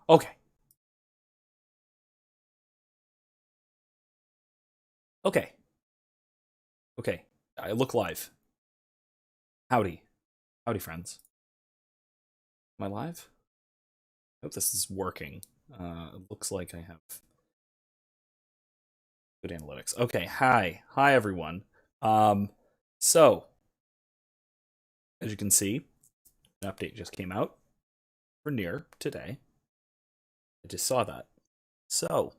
Okay. Okay. Okay. I look live. Howdy. Howdy, friends. Am I live? I hope this is working. It looks like I have good analytics. Okay. Hi. Hi, everyone. Um, so, as you can see, an update just came out for Nier today. I just saw that. So,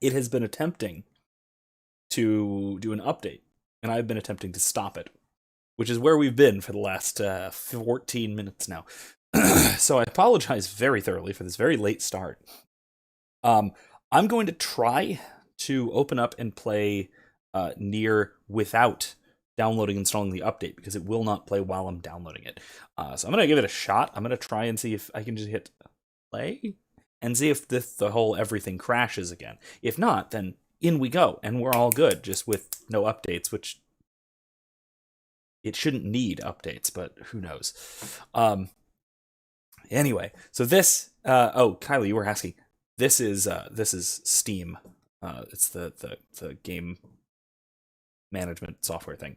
it has been attempting to do an update, and I've been attempting to stop it, which is where we've been for the last 14 minutes now. So I apologize very thoroughly for this very late start. Um, I'm going to try to open up and play Nier without downloading and installing the update because it will not play while I'm downloading it. So I'm going to give it a shot. I'm going to try and see if I can just hit play and see if the whole everything crashes again. If not, then in we go and we're all good just with no updates, which it shouldn't need updates, but who knows. Anyway, so this oh, Kylie, you were asking. This is Steam. It's the game management software thing.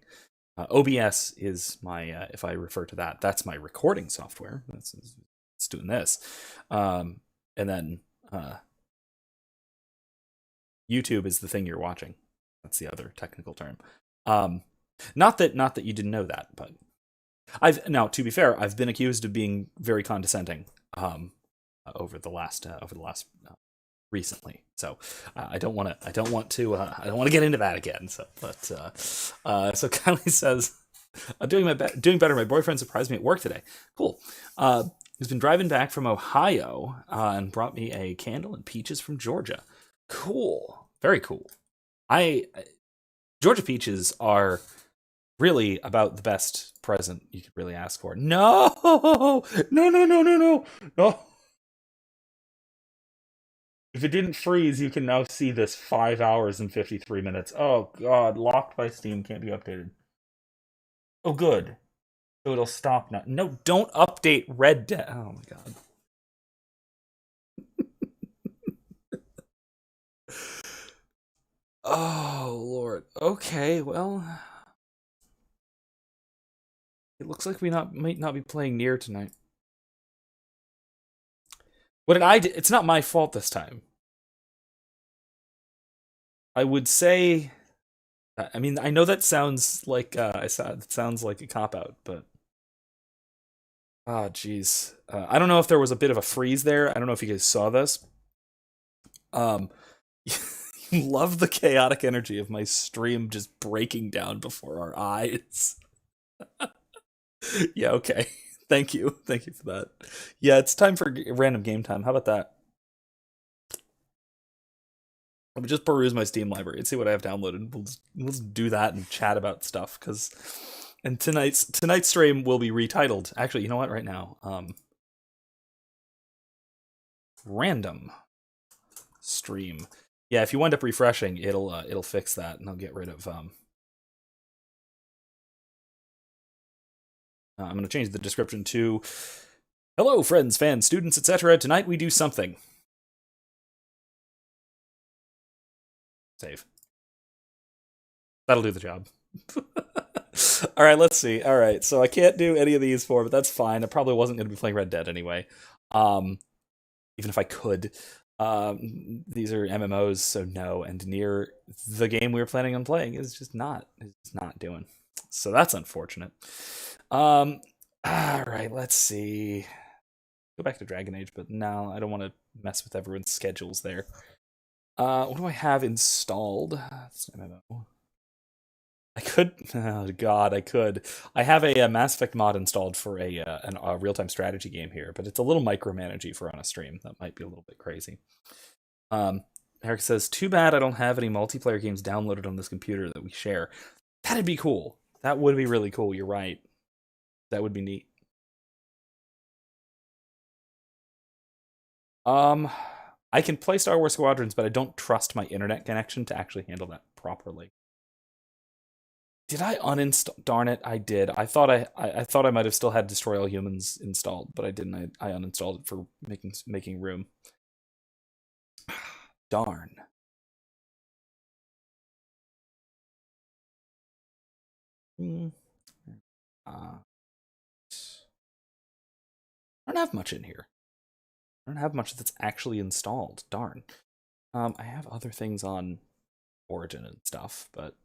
OBS is my if I refer to that, that's my recording software. It's doing this. And then YouTube is the thing you're watching. That's the other technical term. Um, not that you didn't know that, but I've now, to be fair, I've been accused of being very condescending over the last recently. So I don't want to get into that again. So, so Kylie says, doing better. My boyfriend surprised me at work today. Cool. He's been driving back from Ohio and brought me a candle and peaches from Georgia. Cool. Very cool. I Georgia peaches are really about the best present you could really ask for. No, no, no, no, no, no, no. If it didn't freeze, you can now see this 5 hours and 53 minutes. Oh God, locked by Steam, can't be updated. Oh, good. So it'll stop now. No, don't update Red Dead. Oh my God. Oh Lord. Okay, well, it looks like we might not be playing Near tonight. What did I do? It's not my fault this time. I would say. I mean, I know that sounds like it sounds like a cop out, but ah, jeez. I don't know if there was a bit of a freeze there. I don't know if you guys saw this. Um, you love the chaotic energy of my stream just breaking down before our eyes. Yeah, okay. Thank you. Thank you for that. Yeah, it's time for random game time. How about that? Let me just peruse my Steam library and see what I have downloaded. We'll just do that and chat about stuff because and tonight's stream will be retitled. Actually, you know what? Right now, random stream. Yeah, if you wind up refreshing, it'll fix that and I'll get rid of I'm going to change the description to hello friends, fans, students, etc. Tonight we do something. Save. That'll do the job. All right, let's see. All right, so I can't do any of these four, but that's fine. I probably wasn't going to be playing Red Dead anyway. Um, even if I could. These are MMOs, so no. And near the game we were planning on playing is just not. It's not doing. So that's unfortunate. Um, all right, let's see. Go back to Dragon Age, but no, I don't want to mess with everyone's schedules there. What do I have installed? That's an MMO. I could. Oh God, I could. I have a Mass Effect mod installed for a real time strategy game here, but it's a little micromanagey for on a stream. That might be a little bit crazy. Um, Eric says, "Too bad I don't have any multiplayer games downloaded on this computer that we share. That'd be cool. That would be really cool. You're right. That would be neat." Um, I can play Star Wars Squadrons, but I don't trust my internet connection to actually handle that properly. Did I uninstall? Darn it, I did. I thought I might have still had Destroy All Humans installed, but I didn't. I uninstalled it for making room. Darn. Hmm. I don't have much in here. I don't have much that's actually installed. Darn. I have other things on Origin and stuff, but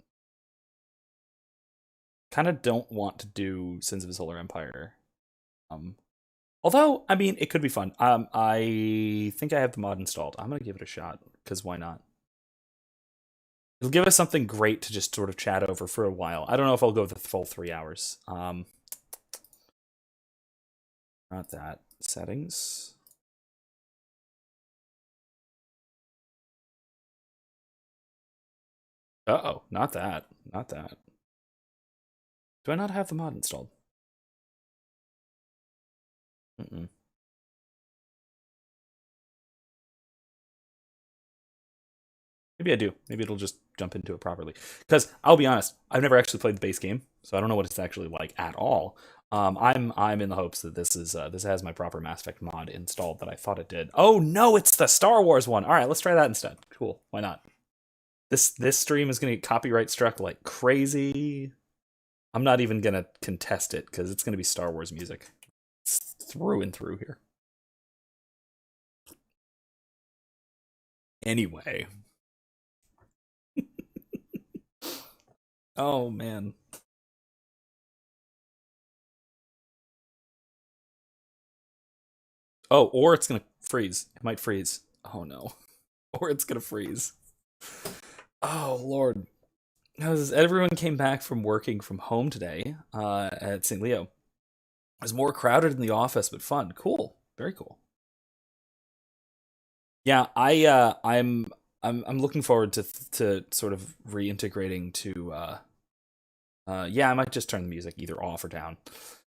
kind of don't want to do Sins of a Solar Empire. Um, Although, I mean, it could be fun. I think I have the mod installed. I'm gonna give it a shot because why not? It'll give us something great to just sort of chat over for a while. I don't know if I'll go the full 3 hours. Not that. Settings. Uh-oh, not that. Not that. Do I not have the mod installed? Mm-mm. Maybe I do. Maybe it'll just jump into it properly. Because I'll be honest, I've never actually played the base game, so I don't know what it's actually like at all. I'm in the hopes that this has my proper Mass Effect mod installed that I thought it did. Oh no, it's the Star Wars one. All right, let's try that instead. Cool. Why not? This stream is gonna get copyright struck like crazy. I'm not even gonna contest it because it's gonna be Star Wars music. It's through and through here. Anyway. Oh man. Oh, or it's gonna freeze. It might freeze. Oh no. Or it's gonna freeze. Oh Lord. As everyone came back from working from home today at St. Leo. It was more crowded in the office, but fun. Cool. Very cool. Yeah, I'm looking forward to sort of reintegrating to yeah, I might just turn the music either off or down.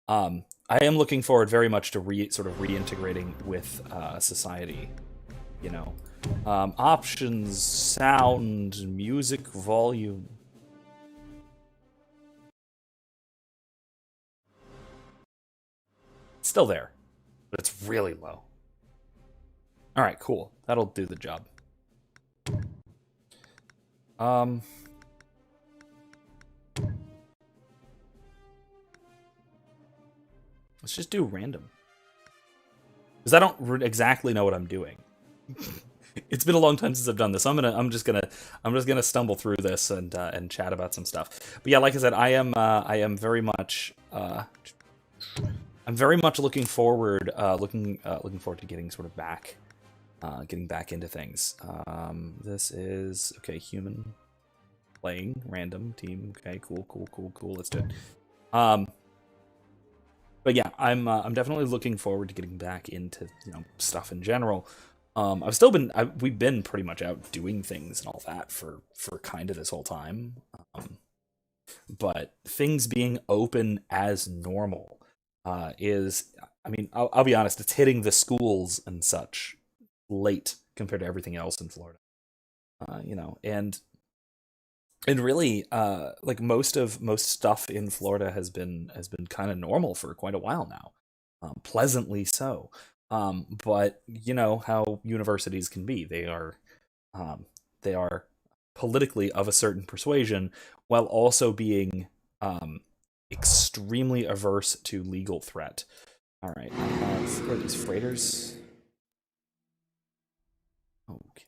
I am looking forward very much to sort of reintegrating with society, you know. Options, sound, music volume. It's still there, but it's really low. All right, cool. That'll do the job. Um, let's just do random because I don't exactly know what I'm doing. It's been a long time since I've done this. I'm just gonna stumble through this and chat about some stuff. But yeah, like I said, I am very much I'm very much looking forward to getting sort of getting back into things. This is okay. Human playing random team. Okay, cool. Let's do it. But yeah, I'm definitely looking forward to getting back into stuff in general. We've been pretty much out doing things and all that for kind of this whole time. But things being open as normal is, I mean, I'll be honest, it's hitting the schools and such late compared to everything else in Florida. And really, like most stuff in Florida has been kind of normal for quite a while now, pleasantly so. But you know how universities can be; um, they are politically of a certain persuasion, while also being extremely averse to legal threat. All right, where are these freighters? Okay.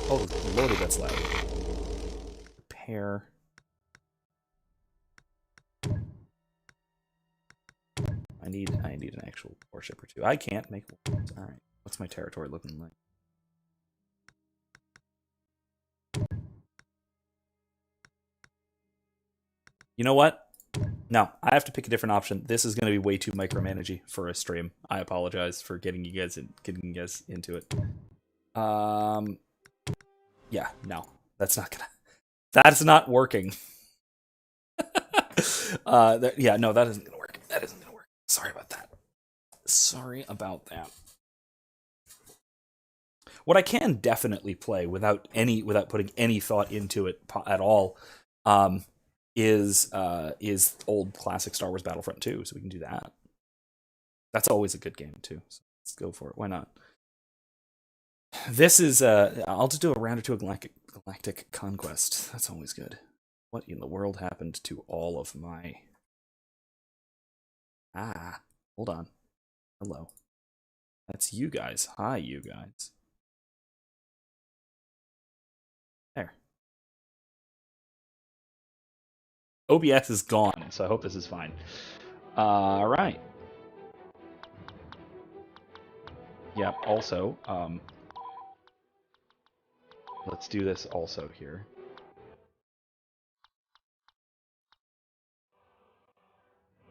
Oh, lordy, that's loud. Repair. I need an actual warship or two. I can't make one. All right. What's my territory looking like? You know what? No, I have to pick a different option. This is going to be way too micromanagey for a stream. I apologize for getting you guys into it. Yeah, no, that's not working. Yeah, no, that isn't gonna work. That isn't gonna work. Sorry about that. Sorry about that. What I can definitely play without putting any thought into it at all, is old classic Star Wars Battlefront 2, so we can do that. That's always a good game too. So let's go for it. Why not? This is I'll just do a round or two of Galactic Conquest. That's always good. What in the world happened to all of my... hold on. Hello. That's you guys. Hi, you guys. There. OBS is gone, so I hope this is fine. All right. Yep, also, let's do this also here.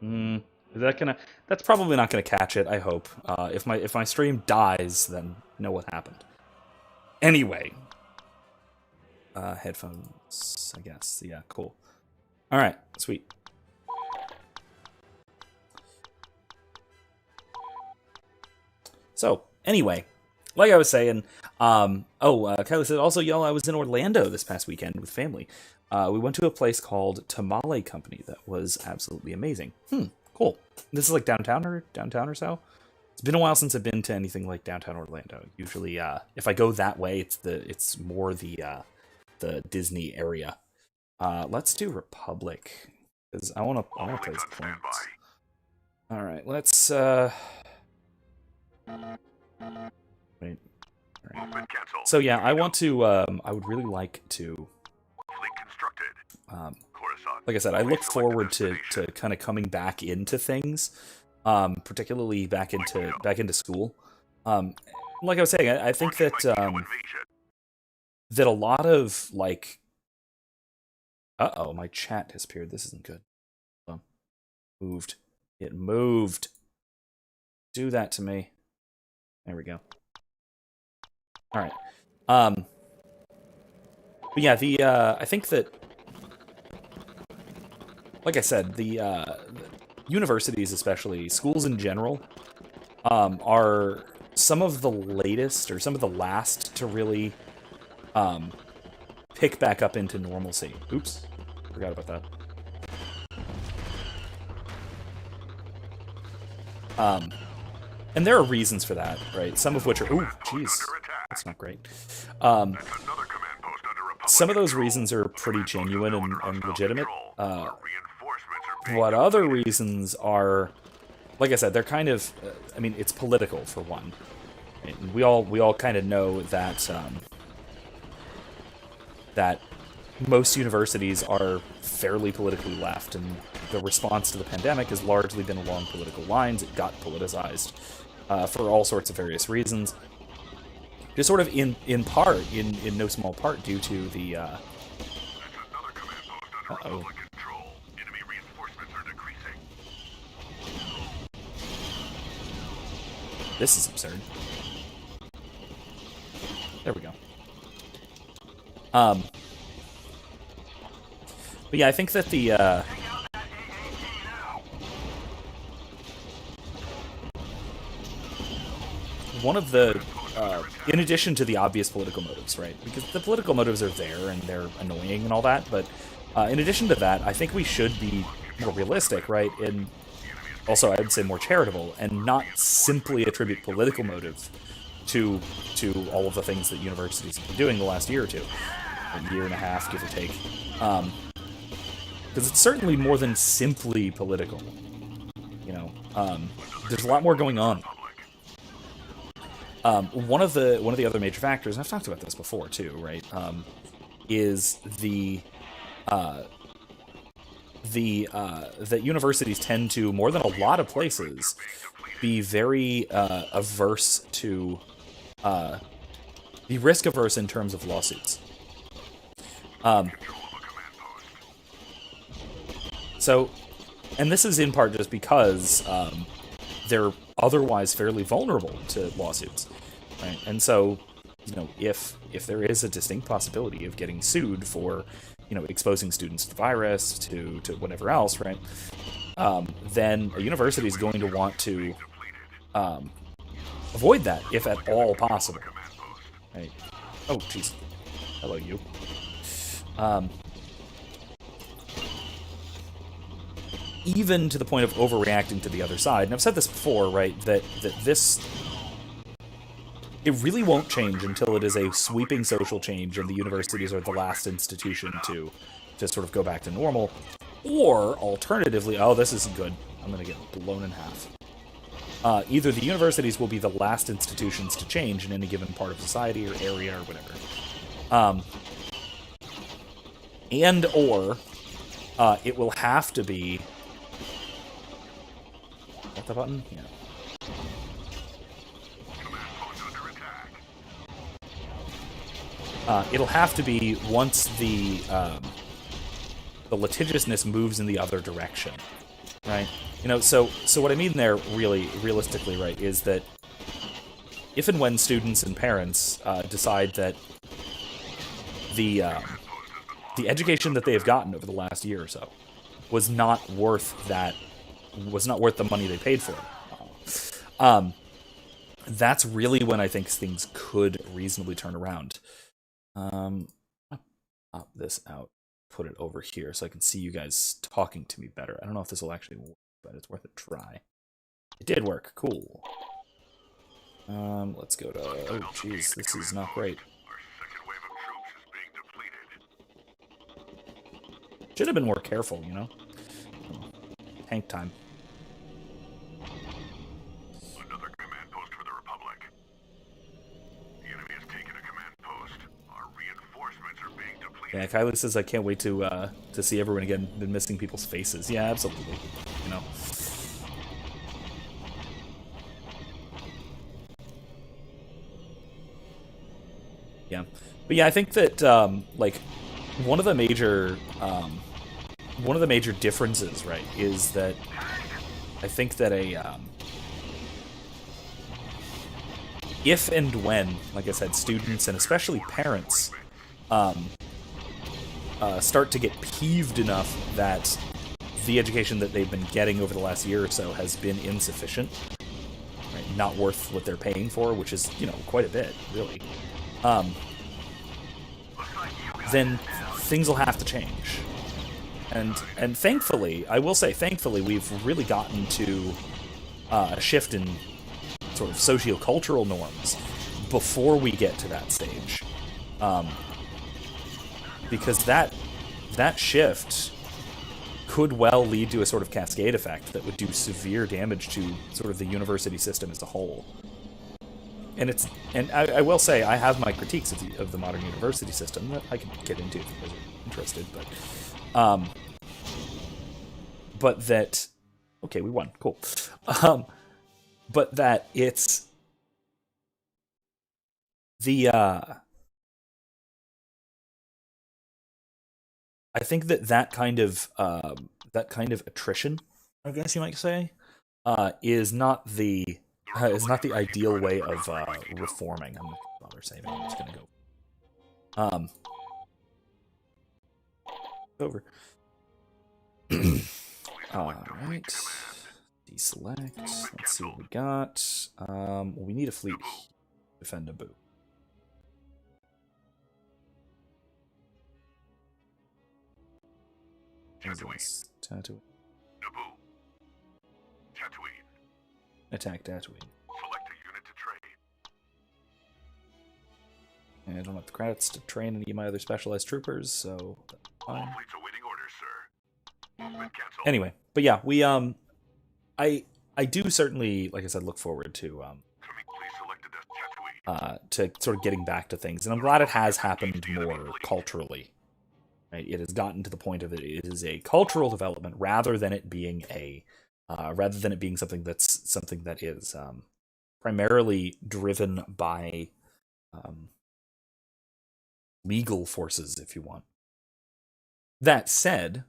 Is that gonna... That's probably not gonna catch it, I hope. If my stream dies, then know what happened. Anyway. Headphones, I guess. Yeah, cool. Alright, sweet. So, anyway, like I was saying, Kylie said, also, y'all, I was in Orlando this past weekend with family. We went to a place called Tamale Company that was absolutely amazing. Cool. This is like downtown or so? It's been a while since I've been to anything like downtown Orlando. Usually, if I go that way, it's more the Disney area. Let's do Republic, because I want to play as Planes. All right, let's wait. All right. So yeah, I want to. I would really like to. Like I said, I look forward to kind of coming back into things, particularly back into school. Like I was saying, I think that that a lot of like. Uh-oh, my chat disappeared. This isn't good. Moved. It moved. Do that to me. There we go. All right. But yeah, I think that, like I said, the universities, especially schools in general, are some of the latest or some of the last to really pick back up into normalcy. Oops, forgot about that. And there are reasons for that, right? Some of which are, ooh, jeez, that's not great. Some of those reasons are pretty genuine and legitimate. What other reasons are, like I said, they're kind of, I mean, it's political for one. And we all kind of know that that most universities are fairly politically left, and the response to the pandemic has largely been along political lines. It got politicized for all sorts of various reasons. Just sort of in part, in no small part, due to the uh-oh. This is absurd. There we go. But yeah, I think that the one of the in addition to the obvious political motives, right? Because the political motives are there and they're annoying and all that, but in addition to that, I think we should be more realistic, right? And also, I would say more charitable, and not simply attribute political motives to all of the things that universities have been doing the last year or two, a year and a half, give or take. Because it's certainly more than simply political. You know, there's a lot more going on. One of the other major factors, and I've talked about this before too, right? Is that universities tend to, more than a lot of places, be very averse to, be risk averse in terms of lawsuits. So, and this is in part just because they're otherwise fairly vulnerable to lawsuits, right? And so, you know, if there is a distinct possibility of getting sued for, you know, exposing students to the virus, to whatever else, right? Then a university is going to want to avoid that, if at all possible, right? Oh, jeez. Hello, you. even to the point of overreacting to the other side. And I've said this before, right, that this... It really won't change until it is a sweeping social change and the universities are the last institution to sort of go back to normal. Or, alternatively, oh, this isn't good. I'm going to get blown in half. Either the universities will be the last institutions to change in any given part of society or area or whatever. And or it will have to be... Is that the button? Yeah. It'll have to be once the litigiousness moves in the other direction, right? You know, so what I mean there, really, realistically, right, is that if and when students and parents decide that the education that they have gotten over the last year or so was not worth the money they paid for it, that's really when I think things could reasonably turn around. I'll pop this out, put it over here so I can see you guys talking to me better. I don't know if this will actually work, but it's worth a try. It did work. Cool. Let's go to... Oh, jeez, this is not great. Should have been more careful, you know? Tank time. Another command post for the Republic. The enemy has taken a command post. Our reinforcements are being depleted. Yeah, Kylie says I can't wait to see everyone again. Been missing people's faces. Yeah, absolutely. You know. Yeah, but yeah, I think that like one of the major differences, right, is that I think that if and when, like I said, students and especially parents start to get peeved enough that the education that they've been getting over the last year or so has been insufficient, right, not worth what they're paying for, which is, you know, quite a bit, really, then things will have to change. And thankfully, I will say, thankfully, we've really gotten to a shift in sort of socio-cultural norms before we get to that stage. Because that shift could well lead to a sort of cascade effect that would do severe damage to sort of the university system as a whole. And I will say, I have my critiques of the modern university system that I can get into if you guys are interested, but that, okay, we won, cool. But that it's the, I think that kind of attrition, I guess you might say, is not the ideal way of reforming. I'm gonna bother saving. I'm just gonna go over. Alright. Deselect. Let's see what we got. We need a fleet. Defend Naboo. Tatooine. Tatooine. Naboo. Tatooine. Attack Tatooine. Select a unit to train. And I don't have the credits to train any of my other specialized troopers, so that's All fine. fleets awaiting orders, sir. Movement canceled. Anyway, but yeah, we I do certainly, like I said, look forward to Please select a Tatooine. to sort of getting back to things, and I'm glad it has happened more culturally. Right? It has gotten to the point of it is a cultural development rather than it being something that is primarily driven by legal forces, if you want. That said,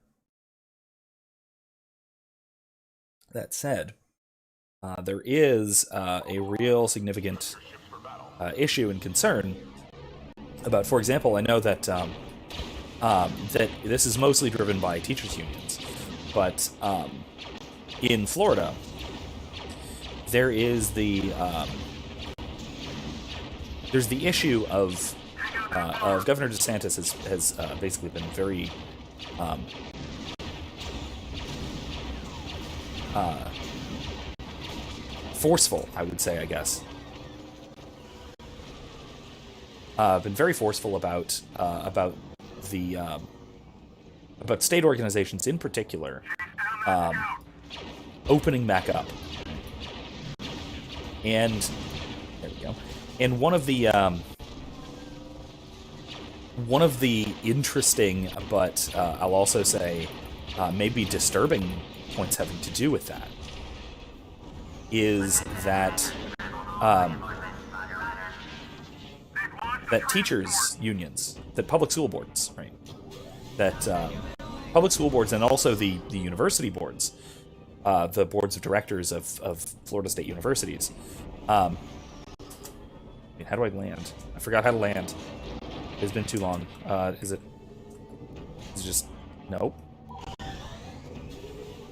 there is a real significant issue and concern about, for example, I know that that this is mostly driven by teachers' unions, but in Florida, there is there's the issue of Governor DeSantis has basically been very forceful, I would say, I guess. Been very forceful about the about state organizations in particular opening back up. And there we go. And one of the interesting, but I'll also say maybe disturbing points having to do with that is that that teachers' unions, that public school boards, right? That public school boards and also the university boards, the boards of directors of Florida State universities. How do I land? I forgot how to land. It's been too long. Is it just... Nope.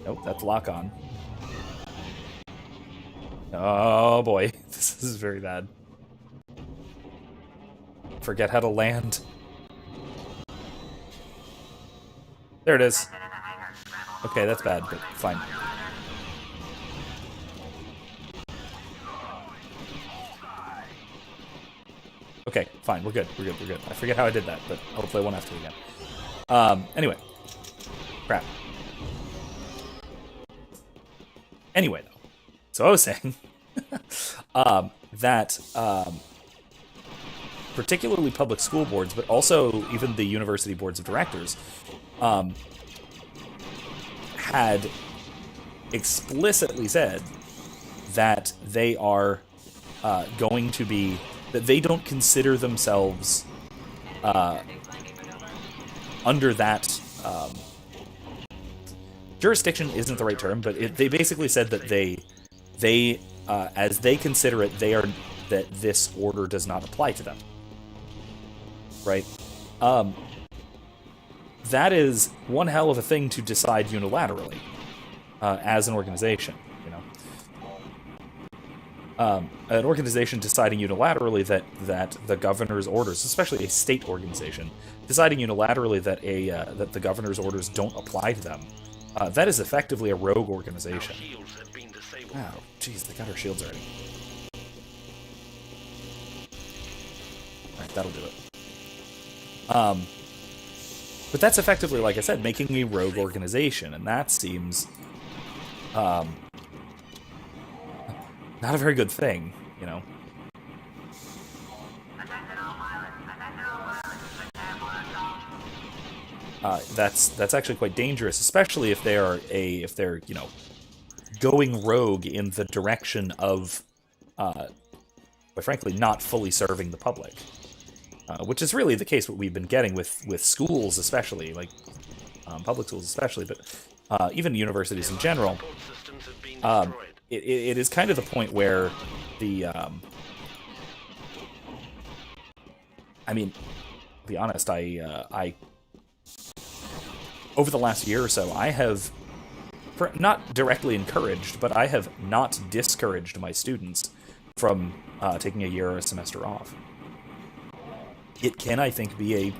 Nope, that's lock on. Oh boy, this is very bad. Forget how to land. There it is. Okay, that's bad, but fine. Okay, fine, we're good, we're good, we're good. I forget how I did that, but hopefully I won't have to again. Anyway. Crap. Anyway, though. So I was saying that particularly public school boards, but also even the university boards of directors, had explicitly said that they are going to be... that they don't consider themselves under that jurisdiction isn't the right term, but they basically said that they as they consider it, that this order does not apply to them. Right? That is one hell of a thing to decide unilaterally as an organization. An organization deciding unilaterally that the governor's orders, especially a state organization, deciding unilaterally that the governor's orders don't apply to them, that is effectively a rogue organization. Oh, jeez, they got our shields already. Alright, that'll do it. But that's effectively, like I said, making a rogue organization, and that seems not a very good thing, you know. That's actually quite dangerous, especially if they're you know, going rogue in the direction of, quite frankly, not fully serving the public, which is really the case what we've been getting with schools, especially like public schools, especially, but even universities in general. It is kind of the point where the, I mean, to be honest, I over the last year or so, I have not directly encouraged, but I have not discouraged my students from taking a year or a semester off. It can, I think, be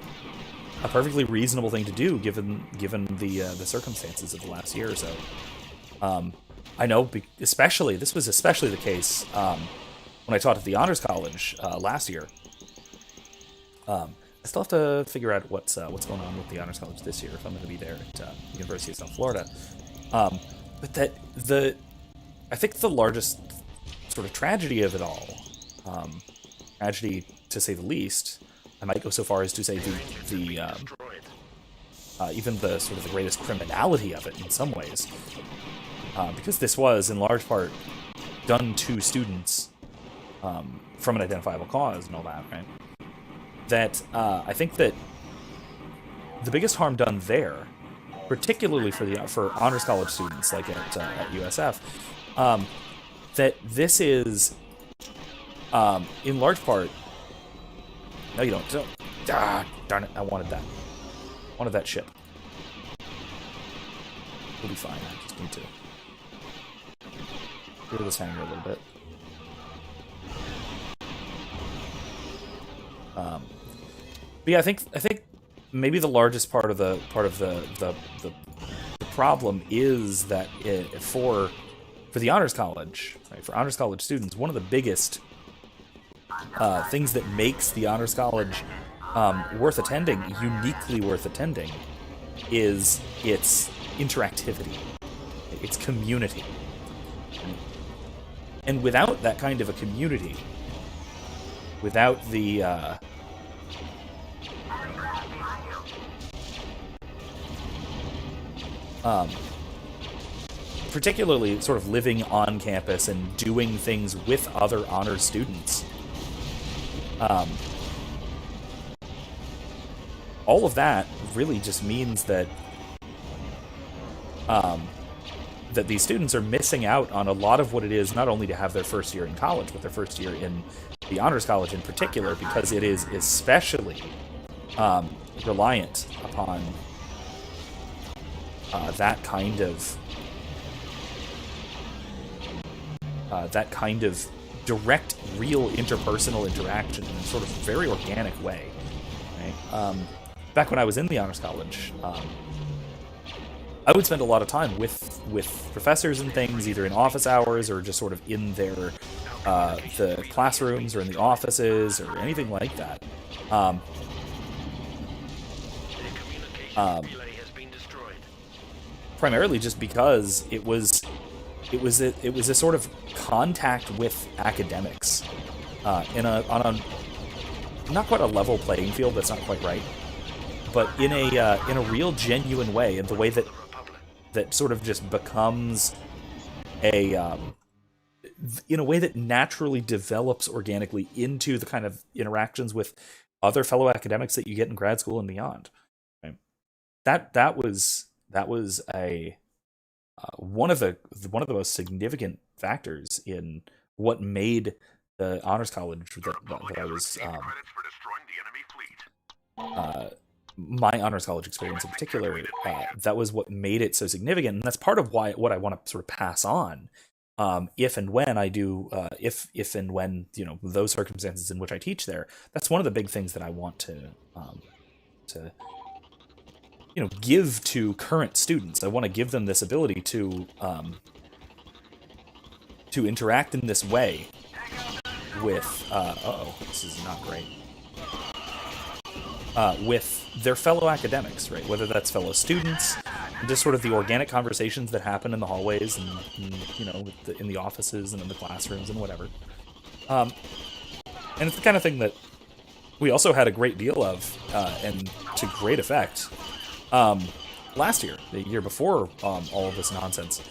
a perfectly reasonable thing to do given the circumstances of the last year or so. I know, especially this was especially the case when I taught at the Honors College last year. I still have to figure out what's going on with the Honors College this year, if I'm going to be there at the University of South Florida. But I think the largest sort of tragedy of it all, tragedy to say the least, I might go so far as to say even the sort of the greatest criminality of it in some ways, because this was in large part done to students from an identifiable cause and all that, right? That I think that the biggest harm done there, particularly for honors college students like at USF, that this is in large part. No, you don't. Darn it! I wanted that. Wanted that ship. We'll be fine. I just need to clear this hangar a little bit. But yeah, I think maybe the largest part of the problem is that for the Honors College, right, for Honors College students, one of the biggest things that makes the Honors College worth attending, uniquely worth attending, is its interactivity, its community. And without that kind of a community, without the particularly sort of living on campus and doing things with other honors students, all of that really just means that that these students are missing out on a lot of what it is not only to have their first year in college, but their first year in the Honors College in particular, because it is especially reliant upon that kind of direct, real interpersonal interaction in a sort of very organic way. Right? Back when I was in the Honors College, I would spend a lot of time with professors and things, either in office hours or just sort of in their the classrooms or in the offices or anything like that. Primarily just because it was a sort of contact with academics on a not quite a level playing field. That's not quite right, but in a real genuine way, in the way that sort of just becomes in a way that naturally develops organically into the kind of interactions with other fellow academics that you get in grad school and beyond. Right? That was a one of the most significant factors in what made the Honors College that I was my Honors College experience in particular, that was what made it so significant, and that's part of what I want to sort of pass on, if and when I do, if and when, you know, those circumstances in which I teach there. That's one of the big things that I want to you know, give to current students. I want to give them this ability to interact in this way with this is not great. With their fellow academics, right? Whether that's fellow students, just sort of the organic conversations that happen in the hallways and you know, in the offices and in the classrooms and whatever. And it's the kind of thing that we also had a great deal of, and to great effect, last year, the year before all of this nonsense.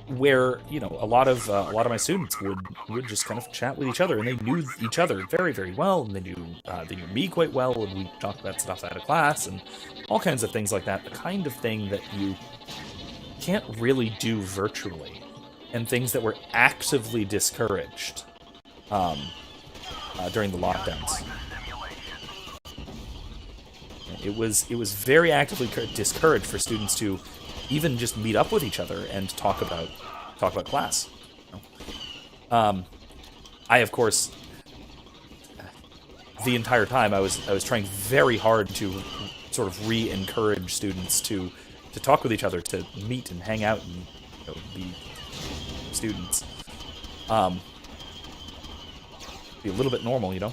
Where, you know, a lot of my students would just kind of chat with each other, and they knew each other very, very well, and they knew me quite well, and we talked about stuff out of class and all kinds of things like that. The kind of thing that you can't really do virtually, and things that were actively discouraged during the lockdowns. It was very actively discouraged for students to even just meet up with each other and talk about class. I, of course, the entire time I was trying very hard to sort of re-encourage students to talk with each other, to meet and hang out and, you know, be students. Be a little bit normal, you know.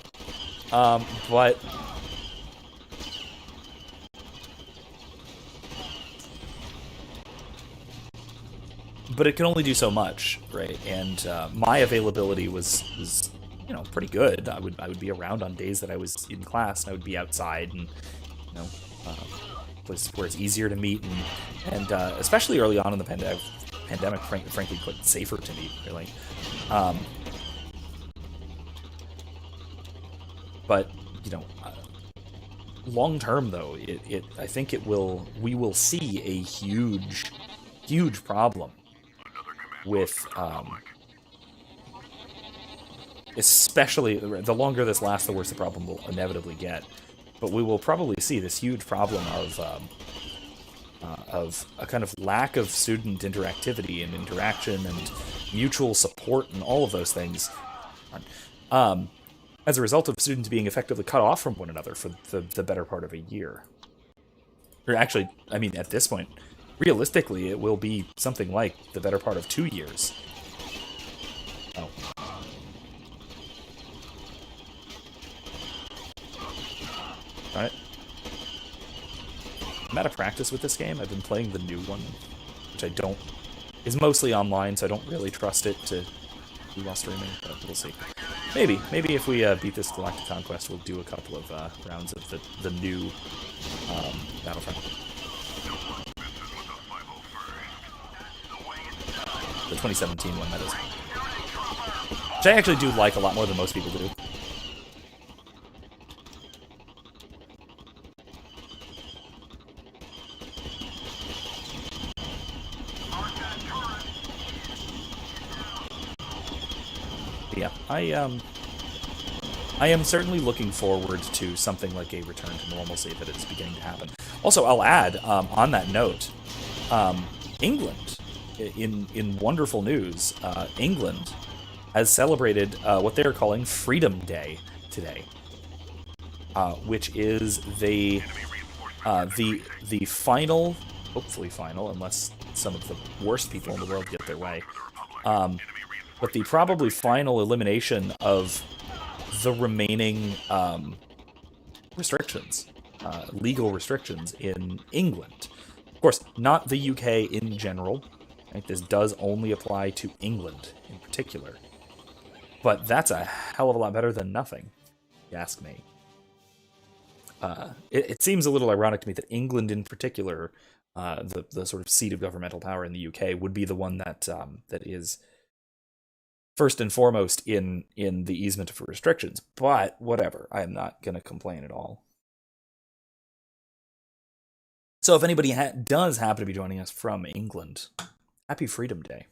But it can only do so much, right? And my availability was you know, pretty good. I would be around on days that I was in class, and I would be outside, and, you know, places where it's easier to meet, and especially early on in the pandemic, frankly, quite safer to meet, really. But, you know, long term though, I think we will see a huge problem with, especially the longer this lasts, the worse the problem will inevitably get. But we will probably see this huge problem of a kind of lack of student interactivity and interaction and mutual support and all of those things, as a result of students being effectively cut off from one another for the better part of a year. Or actually, I mean, at this point, realistically, it will be something like the better part of 2 years. Oh. Alright. I'm out of practice with this game. I've been playing the new one, which I don't... is mostly online, so I don't really trust it to do while streaming, but we'll see. Maybe. Maybe if we beat this Galactic Conquest, we'll do a couple of rounds of the new Battlefront. The 2017 one, that is. Which I actually do like a lot more than most people do. Yeah, I am certainly looking forward to something like a return to normalcy that is beginning to happen. Also, I'll add, on that note, England, in wonderful news, England has celebrated what they're calling Freedom Day today, which is the final, hopefully final, unless some of the worst people in the world get their way, but the probably final elimination of the remaining restrictions, legal restrictions in England. Of course, not the UK in general. Right? This does only apply to England in particular. But that's a hell of a lot better than nothing, if you ask me. It seems a little ironic to me that England in particular, the sort of seat of governmental power in the UK, would be the one that that is first and foremost in the easement of restrictions. But whatever, I am not going to complain at all. So if anybody does happen to be joining us from England, happy Freedom Day.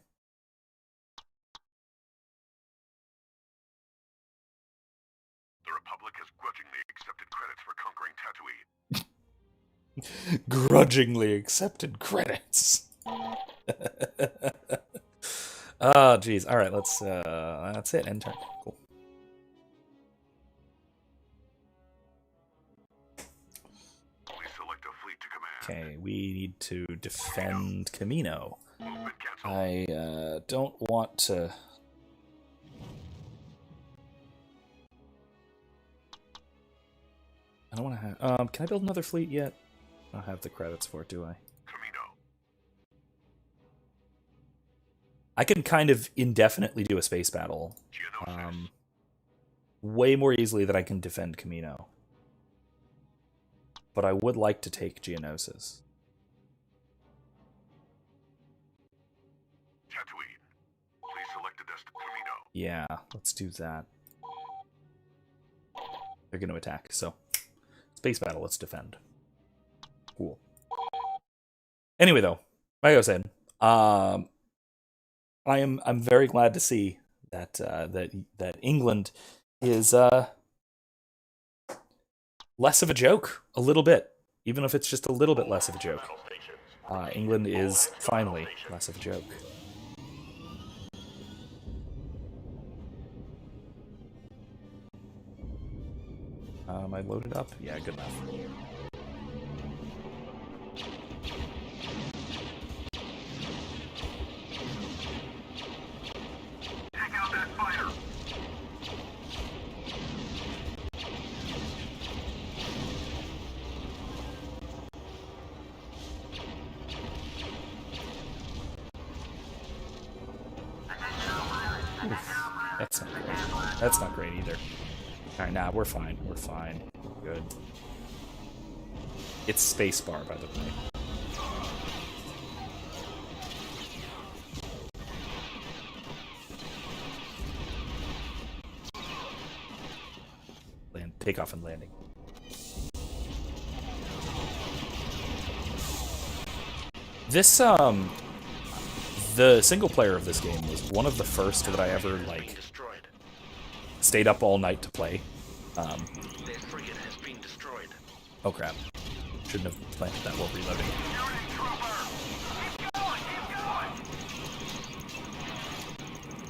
The Republic has grudgingly accepted credits for conquering Tatooine. Grudgingly accepted credits. Oh, geez. All right, let's. That's it. End turn. Cool. Please select a fleet to command. Okay, we need to defend Camino. Movement cancel. I don't want to. I don't want to have. Can I build another fleet yet? I don't have the credits for it, do I? Camino. I can kind of indefinitely do a space battle. Geonosis. Way more easily than I can defend Camino. But I would like to take Geonosis. Tatooine. Please select a Camino. Yeah, let's do that. They're going to attack, so space battle, let's defend. Cool. Anyway, though, like I was saying, I'm very glad to see that that England is less of a joke, a little bit, even if it's just a little bit less of a joke. England is finally less of a joke. Am I loaded up? Yeah, good enough. Take out that fighter. That's not great. That's not great either. Alright, nah, we're fine. We're fine. We're good. It's spacebar, by the way. Takeoff and landing. This, the single player of this game was one of the first that I ever, like, stayed up all night to play. Oh crap. Shouldn't have planted that while reloading.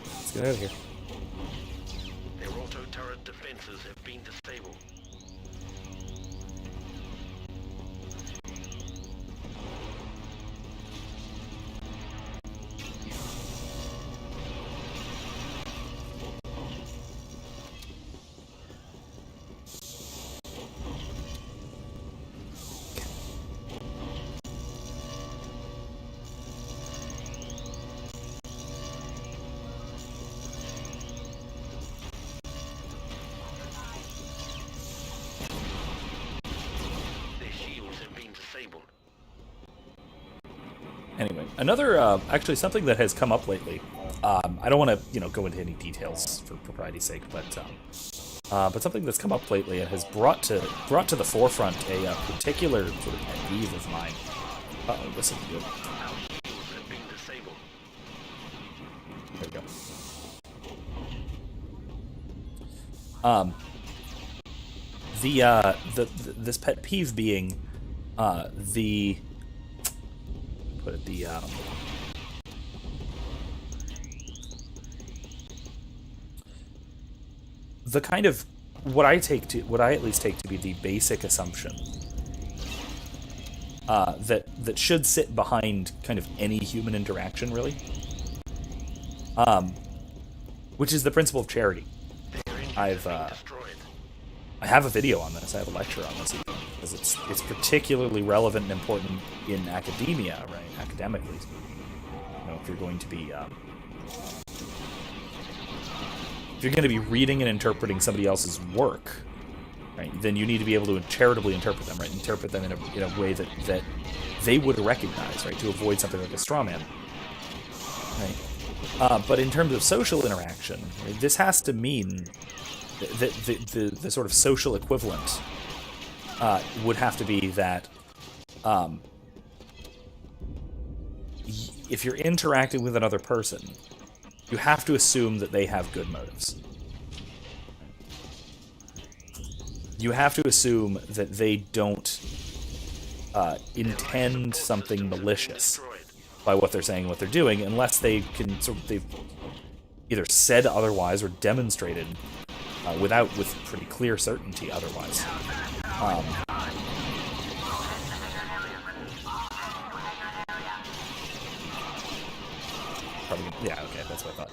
Let's get out of here. Their auto turret defenses have been disabled. Anyway, another actually something that has come up lately. I don't want to go into any details for propriety's sake, but something that's come up lately and has brought to the forefront a particular sort of pet peeve of mine. Uh-oh, this isn't good. There we go. This pet peeve being the kind of what I at least take to be the basic assumption that should sit behind kind of any human interaction, really, which is the principle of charity. I have a video on this. I have a lecture on this because it's particularly relevant and important in academia, right? Academically, if you're going to be reading and interpreting somebody else's work, right, then you need to be able to charitably interpret them, right? Interpret them in a way that they would recognize, right, to avoid something like a straw man, right? But in terms of social interaction, right, this has to mean that the sort of social equivalent would have to be that if you're interacting with another person, you have to assume that they have good motives. You have to assume that they don't intend something malicious by what they're saying and what they're doing, unless they've either said otherwise or demonstrated with pretty clear certainty otherwise. Probably, yeah, okay, that's what I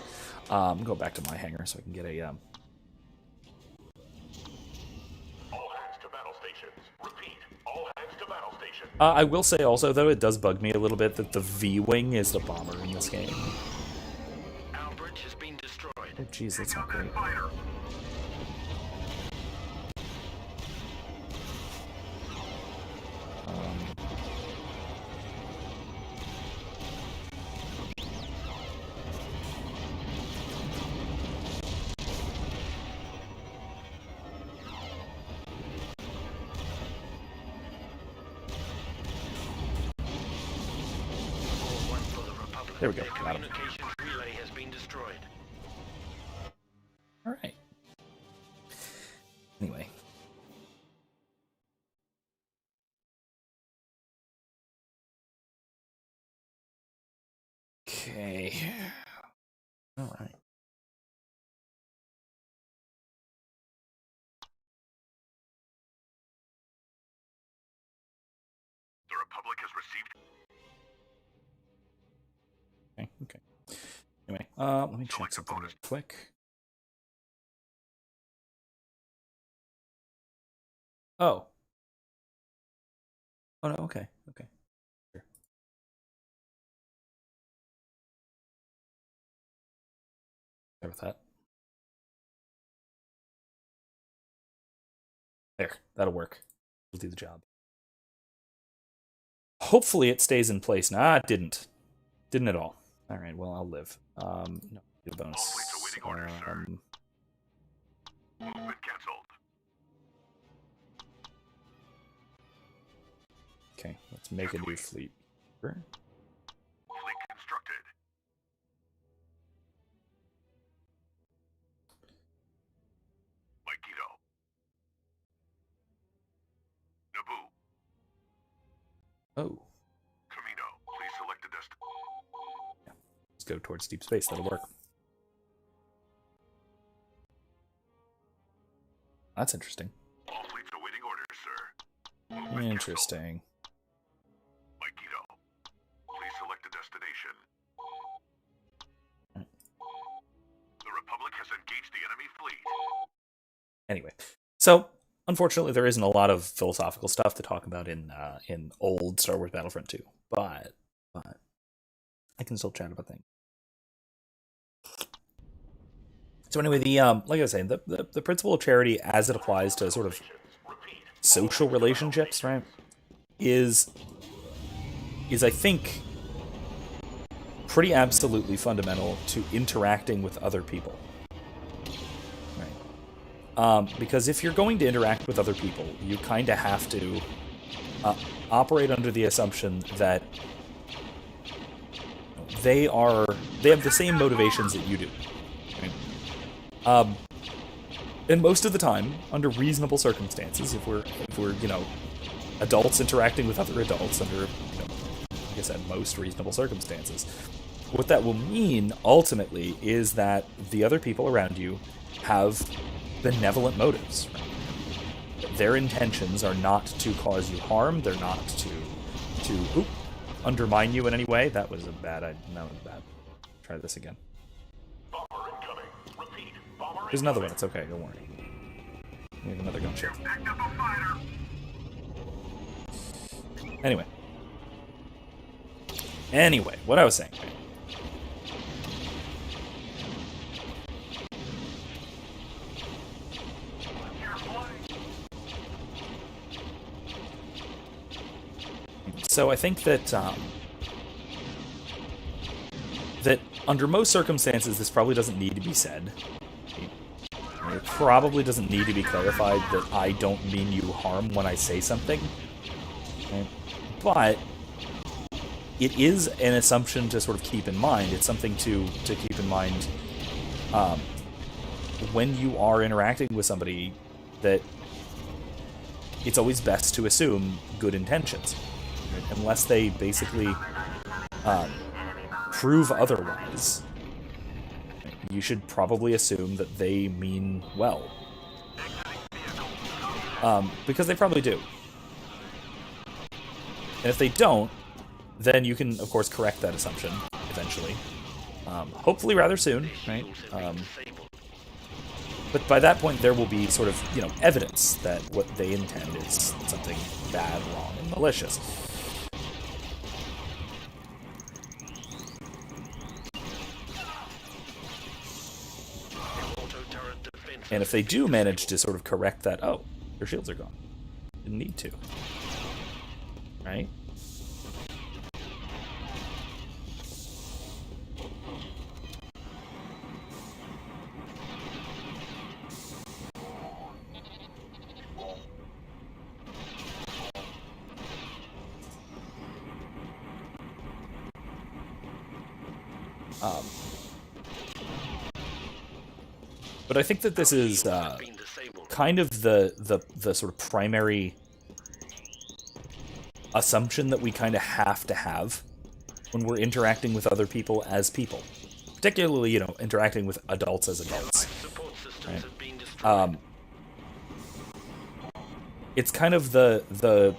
thought. Go back to my hangar so I can get a All hands to battle stations. Repeat. All hands to battle stations. I will say also, though, it does bug me a little bit that the V-Wing is the bomber in this game. Our bridge has been destroyed. Oh, jeez, that's not great. There we go. Got him. Communications relay has been destroyed. All right. Anyway. Okay. All right. The Republic has received. Okay. Anyway, let me check something real quick. Oh. Oh no. Okay. Okay. Sure. There with that. There. That'll work. We'll do the job. Hopefully it stays in place. Nah, it didn't. Didn't at all. All right, well, I'll live. No, do a bonus. All fleets awaiting orders, sir. Movement canceled. Okay, let's make a new fleet. Sure. Fleet constructed. Mikito. Naboo. Oh, Camino. Please select a destination. let's go towards deep space. That'll work. That's interesting. All fleets awaiting orders, sir. Movement canceled. Interesting. Mikito. Please select a destination. The Republic has engaged the enemy fleet. Anyway, so unfortunately, there isn't a lot of philosophical stuff to talk about in old Star Wars Battlefront 2, but I can still chat about things. So anyway, like I was saying, the principle of charity as it applies to sort of social relationships, right, is I think pretty absolutely fundamental to interacting with other people. Right? Because if you're going to interact with other people, you kind of have to operate under the assumption that they have the same motivations that you do. Right? And most of the time, under reasonable circumstances, if we're adults interacting with other adults under, like I said, most reasonable circumstances, what that will mean ultimately is that the other people around you have benevolent motives. Right? Their intentions are not to cause you harm. They're not to undermine you in any way. That was bad. Try this again. There's another one. It's okay. Don't worry. We have another gunship. Anyway, what I was saying. So I think that that under most circumstances, this probably doesn't need to be said. It probably doesn't need to be clarified that I don't mean you harm when I say something. Right? But it is an assumption to sort of keep in mind. It's something to keep in mind when you are interacting with somebody, that it's always best to assume good intentions. Right? Unless they basically prove otherwise, you should probably assume that they mean well. Because they probably do. And if they don't, then you can, of course, correct that assumption eventually. Hopefully rather soon, right? But by that point, there will be sort of, evidence that what they intend is something bad, wrong, and malicious. And if they do manage to sort of correct that, oh, their shields are gone. Didn't need to. Right? But I think that this is kind of the sort of primary assumption that we kind of have to have when we're interacting with other people as people. Particularly, interacting with adults as adults. Right? It's kind of the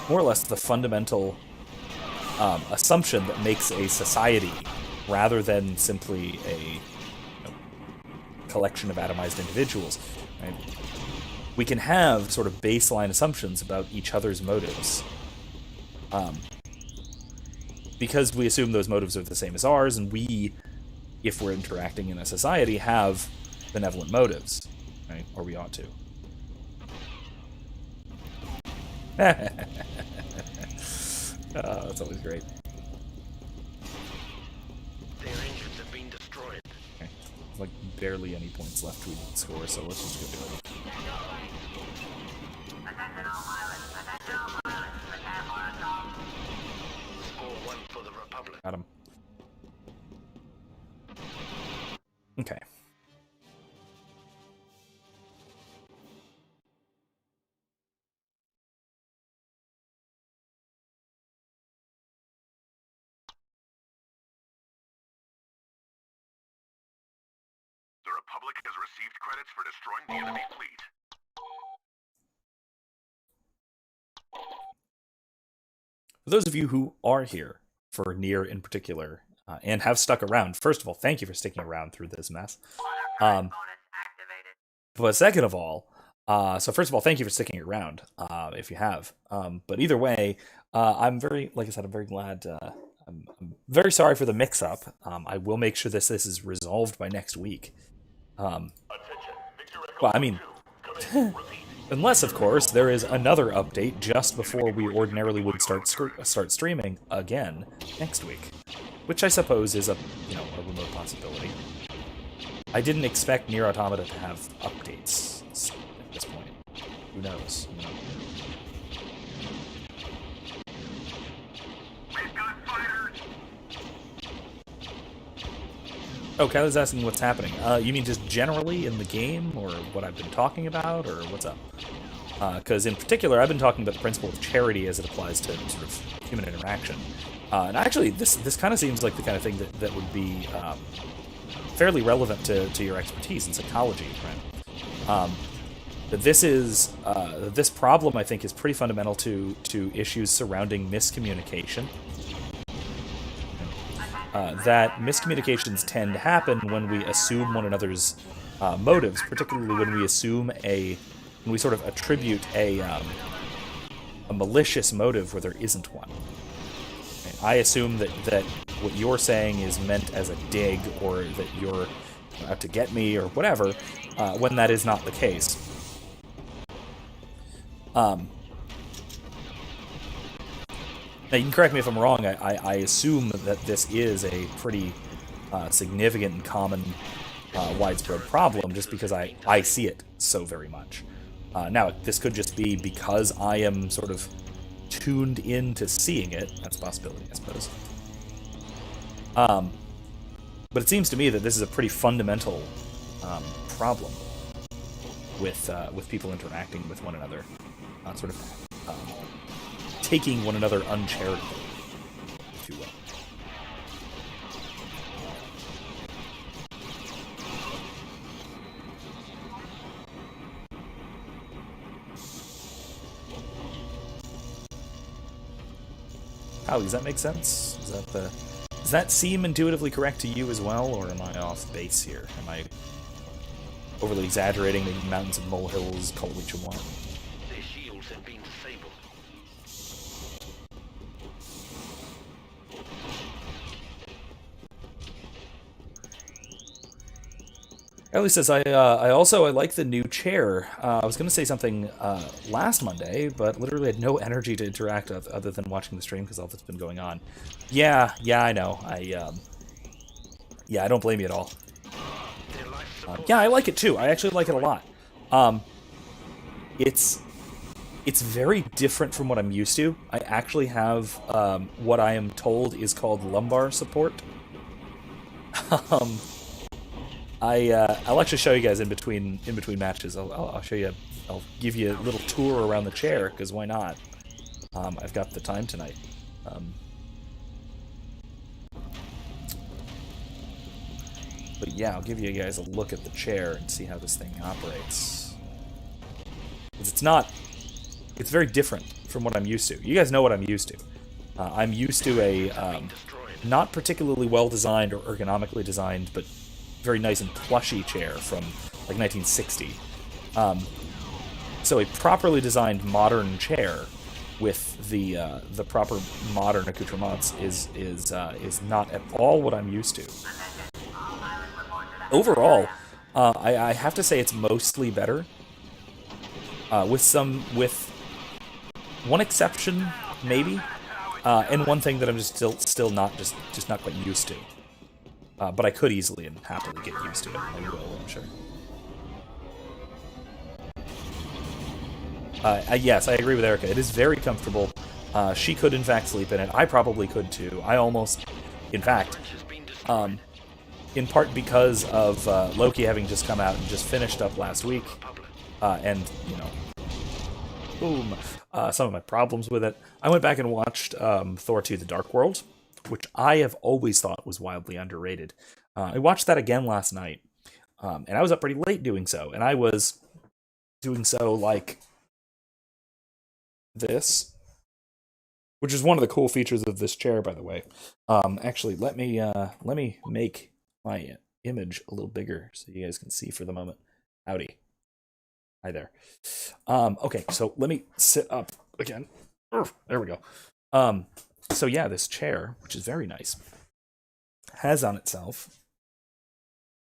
more or less the fundamental assumption that makes a society, rather than simply a collection of atomized individuals. Right? We can have sort of baseline assumptions about each other's motives, because we assume those motives are the same as ours, and we, if we're interacting in a society, have benevolent motives, right? Or we ought to. That's always great. Their engines have been destroyed. Okay. Like barely any points left we can score, so let's just go do it. Score 1 for the Republic. Got him. Okay. The Republic has received credits for destroying the enemy fleet. For those of you who are here for Nier in particular, and have stuck around, first of all, thank you for sticking around through this mess. But second of all, so first of all, thank you for sticking around, if you have. But either way, I'm very, like I said, I'm very glad. I'm very sorry for the mix-up. I will make sure this is resolved by next week. Well, I mean, unless, of course, there is another update just before we ordinarily would start streaming again next week. which I suppose is a a remote possibility. I didn't expect Nier Automata to have updates at this point. Who knows? We've got fighters! Oh, Kyler's asking what's happening. You mean just generally in the game, or what I've been talking about, or what's up? Because in particular, I've been talking about the principle of charity as it applies to sort of human interaction. And actually, this kind of seems like the kind of thing that would be fairly relevant to your expertise in psychology, right? That this problem, I think, is pretty fundamental to issues surrounding miscommunication. That miscommunications tend to happen when we assume one another's motives, particularly when we sort of attribute a malicious motive where there isn't one. I assume that what you're saying is meant as a dig, or that you're out to get me, or whatever, when that is not the case. Now, you can correct me if I'm wrong. I assume that this is a pretty significant and common, widespread problem, just because I see it so very much. Now, this could just be because I am sort of tuned into seeing it. That's a possibility, I suppose. But it seems to me that this is a pretty fundamental problem with people interacting with one another, sort of taking one another uncharitably, if you will. How does that make sense? Does that seem intuitively correct to you as well, or am I off base here? Am I overly exaggerating? Maybe mountains and molehills, call it what you want. Their shields have been disabled. Ellie says, I like the new chair. I was going to say something last Monday, but literally had no energy to interact other than watching the stream because all that's been going on. Yeah, I know. I don't blame you at all. Yeah, I like it too. I actually like it a lot. It's very different from what I'm used to. I actually have what I am told is called lumbar support. I'll actually show you guys in between matches. I'll show you. I'll give you a little tour around the chair, because why not? I've got the time tonight. But yeah, I'll give you guys a look at the chair and see how this thing operates. It's very different from what I'm used to. You guys know what I'm used to. I'm used to a not particularly well designed or ergonomically designed, but very nice and plushy chair from like 1960. So a properly designed modern chair with the proper modern accoutrements is not at all what I'm used to. Overall, I have to say it's mostly better. With one exception, maybe, and one thing that I'm just still not not quite used to. But I could easily and happily get used to it. I will, I'm sure. Yes, I agree with Erica. It is very comfortable. She could, in fact, sleep in it. I probably could, too. I almost... In fact, in part because of Loki having just come out and just finished up last week, and, boom, some of my problems with it, I went back and watched Thor 2: The Dark World, which I have always thought was wildly underrated. I watched that again last night, and I was up pretty late doing so, and I was doing so like this, which is one of the cool features of this chair, by the way. Actually, let me make my image a little bigger so you guys can see for the moment. Howdy. Hi there. Okay, so let me sit up again. There we go. So yeah, this chair, which is very nice, has on itself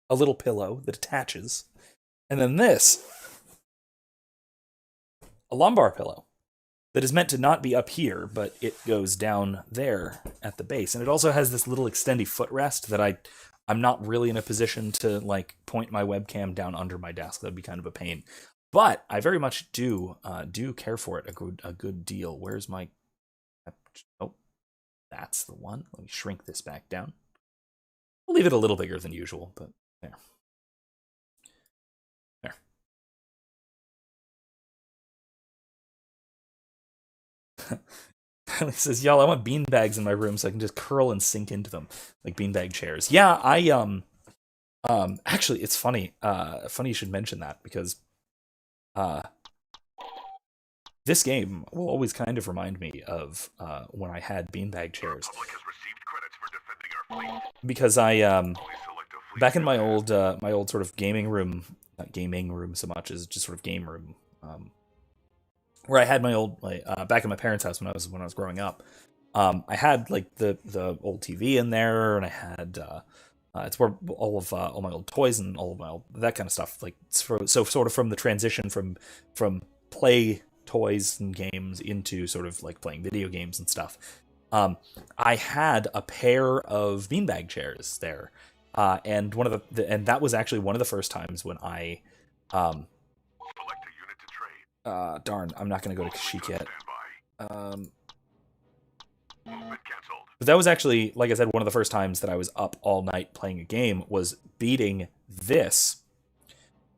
a little pillow that attaches, and then this, a lumbar pillow. that is meant to not be up here, but it goes down there at the base. And it also has this little extendy footrest that I'm not really in a position to like point my webcam down under my desk. That'd be kind of a pain. But I very much do care for it a good deal. Where's my... Oh, that's the one. Let me shrink this back down. I'll leave it a little bigger than usual, but there. He says, y'all, I want bean bags in my room so I can just curl and sink into them like beanbag chairs. Yeah, actually, it's funny. Funny you should mention that because this game will always kind of remind me of when I had beanbag chairs. Because I back in my old sort of gaming room, not gaming room so much as just sort of game room, where I had my old back in my parents' house when I was growing up. I had like the old TV in there, and I had it's where all my old toys and all of my that kind of stuff. Like so sort of from the transition from play toys and games into sort of like playing video games and stuff. I had a pair of beanbag chairs there, and one of and that was actually one of the first times when I darn, I'm not going to go to Kashyyyk yet. But that was actually, like I said, one of the first times that I was up all night playing a game was beating this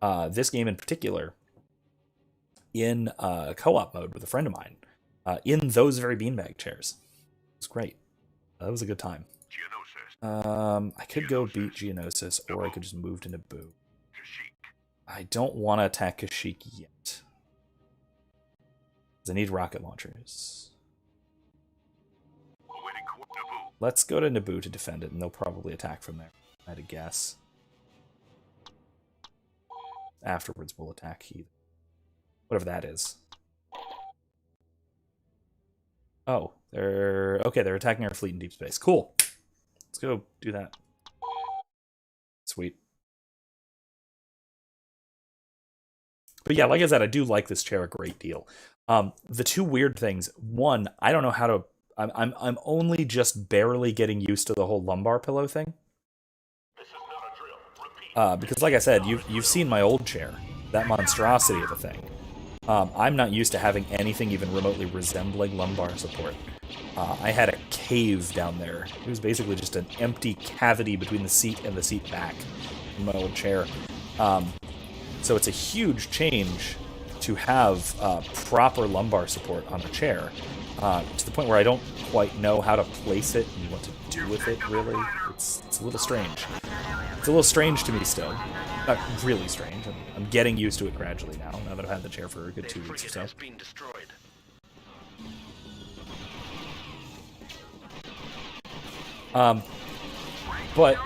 game in particular in co-op mode with a friend of mine in those very beanbag chairs. It was great. That was a good time. I could go beat Geonosis, or I could just move to Naboo. I don't want to attack Kashyyyk yet. I need rocket launchers. Let's go to Naboo to defend it, and they'll probably attack from there. I had a guess. Afterwards, we'll attack Heath. Whatever that is. Oh, they're attacking our fleet in deep space. Cool. Let's go do that. Sweet. But yeah, like I said, I do like this chair a great deal. The two weird things. One, I don't know how to. I'm only just barely getting used to the whole lumbar pillow thing. Because, like I said, you've seen my old chair, that monstrosity of a thing. I'm not used to having anything even remotely resembling lumbar support. I had a cave down there. It was basically just an empty cavity between the seat and the seat back in my old chair. So it's a huge change to have proper lumbar support on a chair, to the point where I don't quite know how to place it and what to do with it, really. It's a little strange. It's a little strange to me still. Not really strange. I'm getting used to it gradually now that I've had the chair for a good 2 weeks or so. But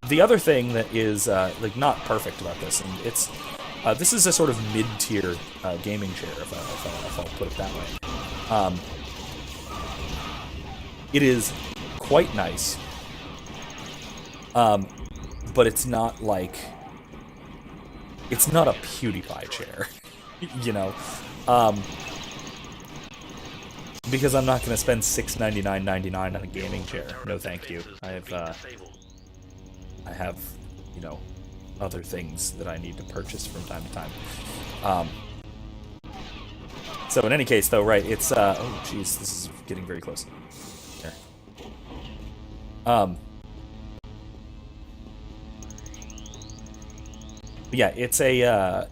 the other thing that is like not perfect about this, and it's this is a sort of mid-tier gaming chair, if I'll put it that way. It is quite nice, but it's not like it's not a PewDiePie chair, you know. Because I'm not going to spend $699.99 on a gaming chair. No, thank you. I have, you know, other things that I need to purchase from time to time. So in any case, though, right? It's oh, jeez, this is getting very close. There. Yeah, it's a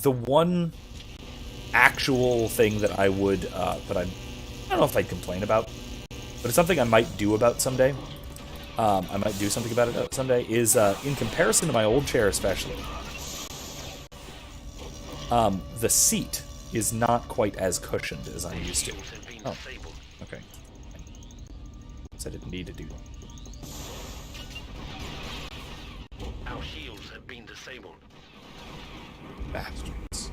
the one actual thing that I would, but I don't know if I'd complain about, but it's something I might do about someday. I might do something about it someday, is in comparison to my old chair especially, the seat is not quite as cushioned as I'm used to. Oh, okay. So I didn't need to do that. Our shields have been disabled. Bastards.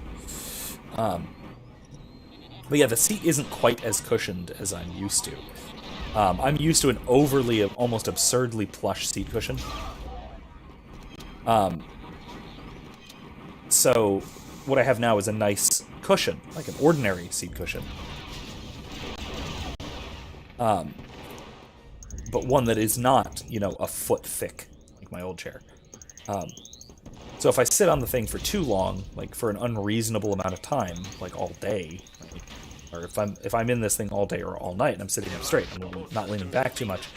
But yeah, the seat isn't quite as cushioned as I'm used to. I'm used to an overly, almost absurdly plush seat cushion. So what I have now is a nice cushion, like an ordinary seat cushion. But one that is not, you know, a foot thick, like my old chair. So if I sit on the thing for too long, like for an unreasonable amount of time, like all day, right? Or if I'm in this thing all day or all night and I'm sitting up straight, I'm not leaning back too much,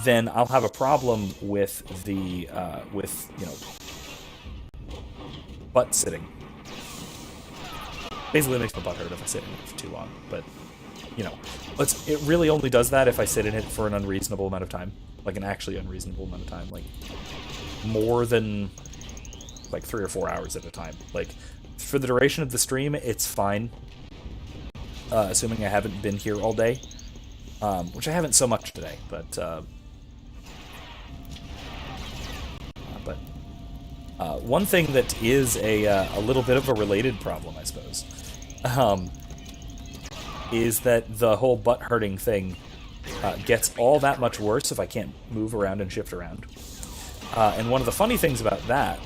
then I'll have a problem with the you know, butt sitting. Basically, it makes my butt hurt if I sit in it for too long. But you know, it really only does that if I sit in it for an unreasonable amount of time, like an actually unreasonable amount of time, like more than like 3 or 4 hours at a time. Like for the duration of the stream, it's fine, assuming I haven't been here all day, which I haven't so much today. But one thing that is a little bit of a related problem, I suppose, is that the whole butt hurting thing gets all that much worse if I can't move around and shift around. And one of the funny things about that,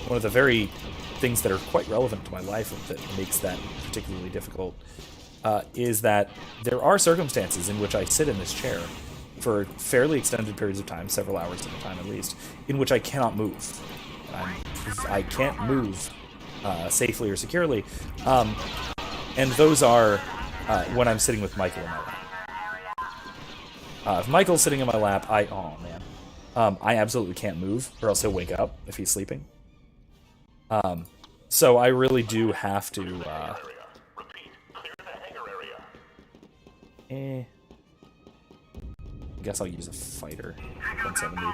one of the very things that are quite relevant to my life that makes that particularly difficult, is that there are circumstances in which I sit in this chair for fairly extended periods of time, several hours at a time at least, in which I cannot move. I can't move safely or securely, and those are when I'm sitting with Michael in my lap. If Michael's sitting in my lap, oh man, I absolutely can't move, or else he'll wake up if he's sleeping. So I really do have to. I guess I'll use a fighter. 170.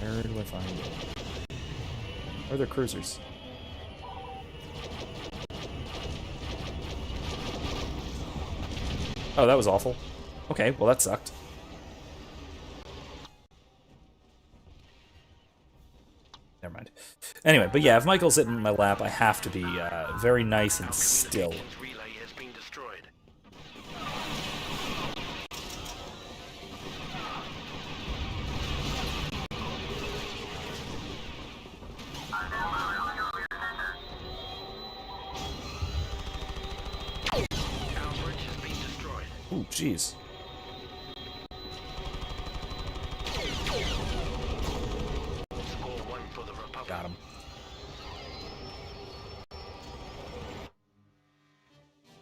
Where do I find it? Where are there cruisers? Oh, that was awful. Okay, well that sucked. Never mind. Anyway, but yeah, if Michael's sitting in my lap, I have to be very nice and still. Ooh, jeez. Got him.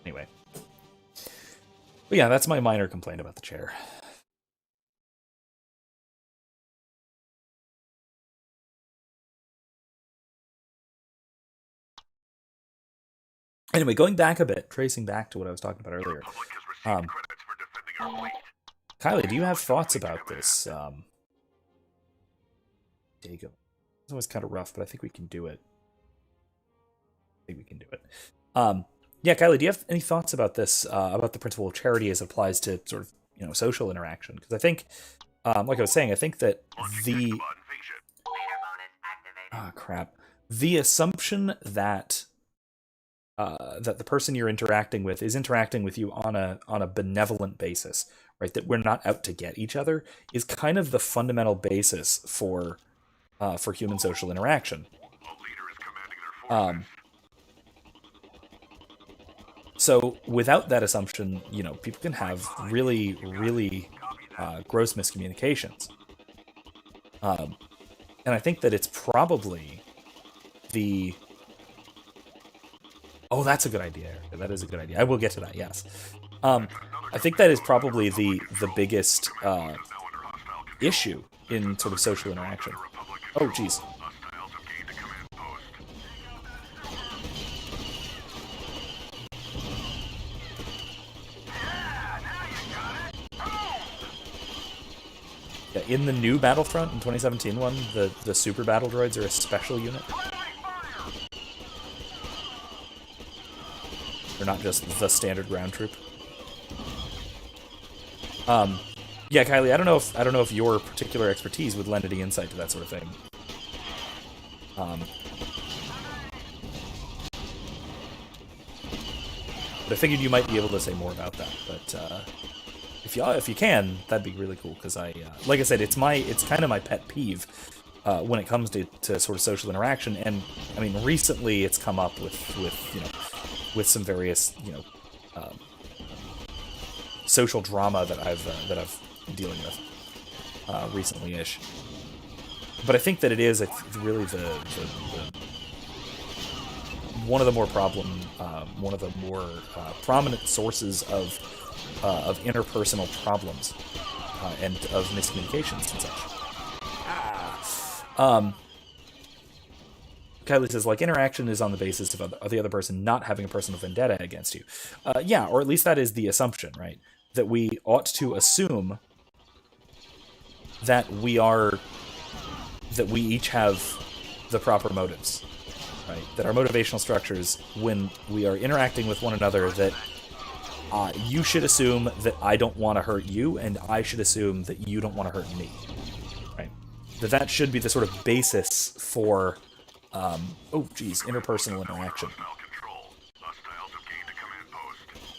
Anyway. But yeah, that's my minor complaint about the chair. Anyway, going back a bit, tracing back to what I was talking about earlier. Kylie, do you have thoughts about this? Dago. It's always kind of rough, but I think we can do it. Yeah, Kylie, do you have any thoughts about this, about the principle of charity as it applies to sort of, you know, social interaction? Because I think, like I was saying, I think that the assumption that that the person you're interacting with is interacting with you on a benevolent basis, right? That we're not out to get each other is kind of the fundamental basis for human social interaction. So without that assumption, you know, people can have really, really gross miscommunications. And I think that it's probably the... Oh, that's a good idea. That is a good idea. I will get to that, yes. I think that is probably the biggest issue in sort of social interaction. Oh, jeez. Yeah, in the new Battlefront, in 2017 one, the super battle droids are a special unit. They're not just the standard ground troop. Yeah, Kylie, I don't know if your particular expertise would lend any insight to that sort of thing. But I figured you might be able to say more about that. But if you can, that'd be really cool. Because like I said, it's kind of my pet peeve when it comes to sort of social interaction. And I mean, recently it's come up with with some various social drama that I've been dealing with recently-ish. But I think that it is really the one of the more prominent sources of interpersonal problems and of miscommunications and such. Kylie says, like, interaction is on the basis of the other person not having a personal vendetta against you. Yeah, or at least that is the assumption, right? That we ought to assume that we each have the proper motives, right? That our motivational structures, when we are interacting with one another, that you should assume that I don't want to hurt you, and I should assume that you don't want to hurt me, right? That should be the sort of basis for, interpersonal interaction.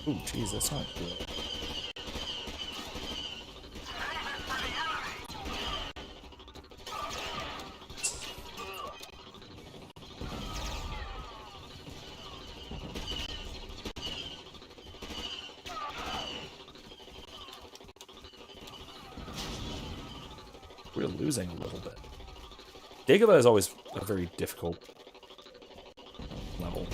Oh, geez, that's not good. We're losing a little bit. Dagobah is always a very difficult level.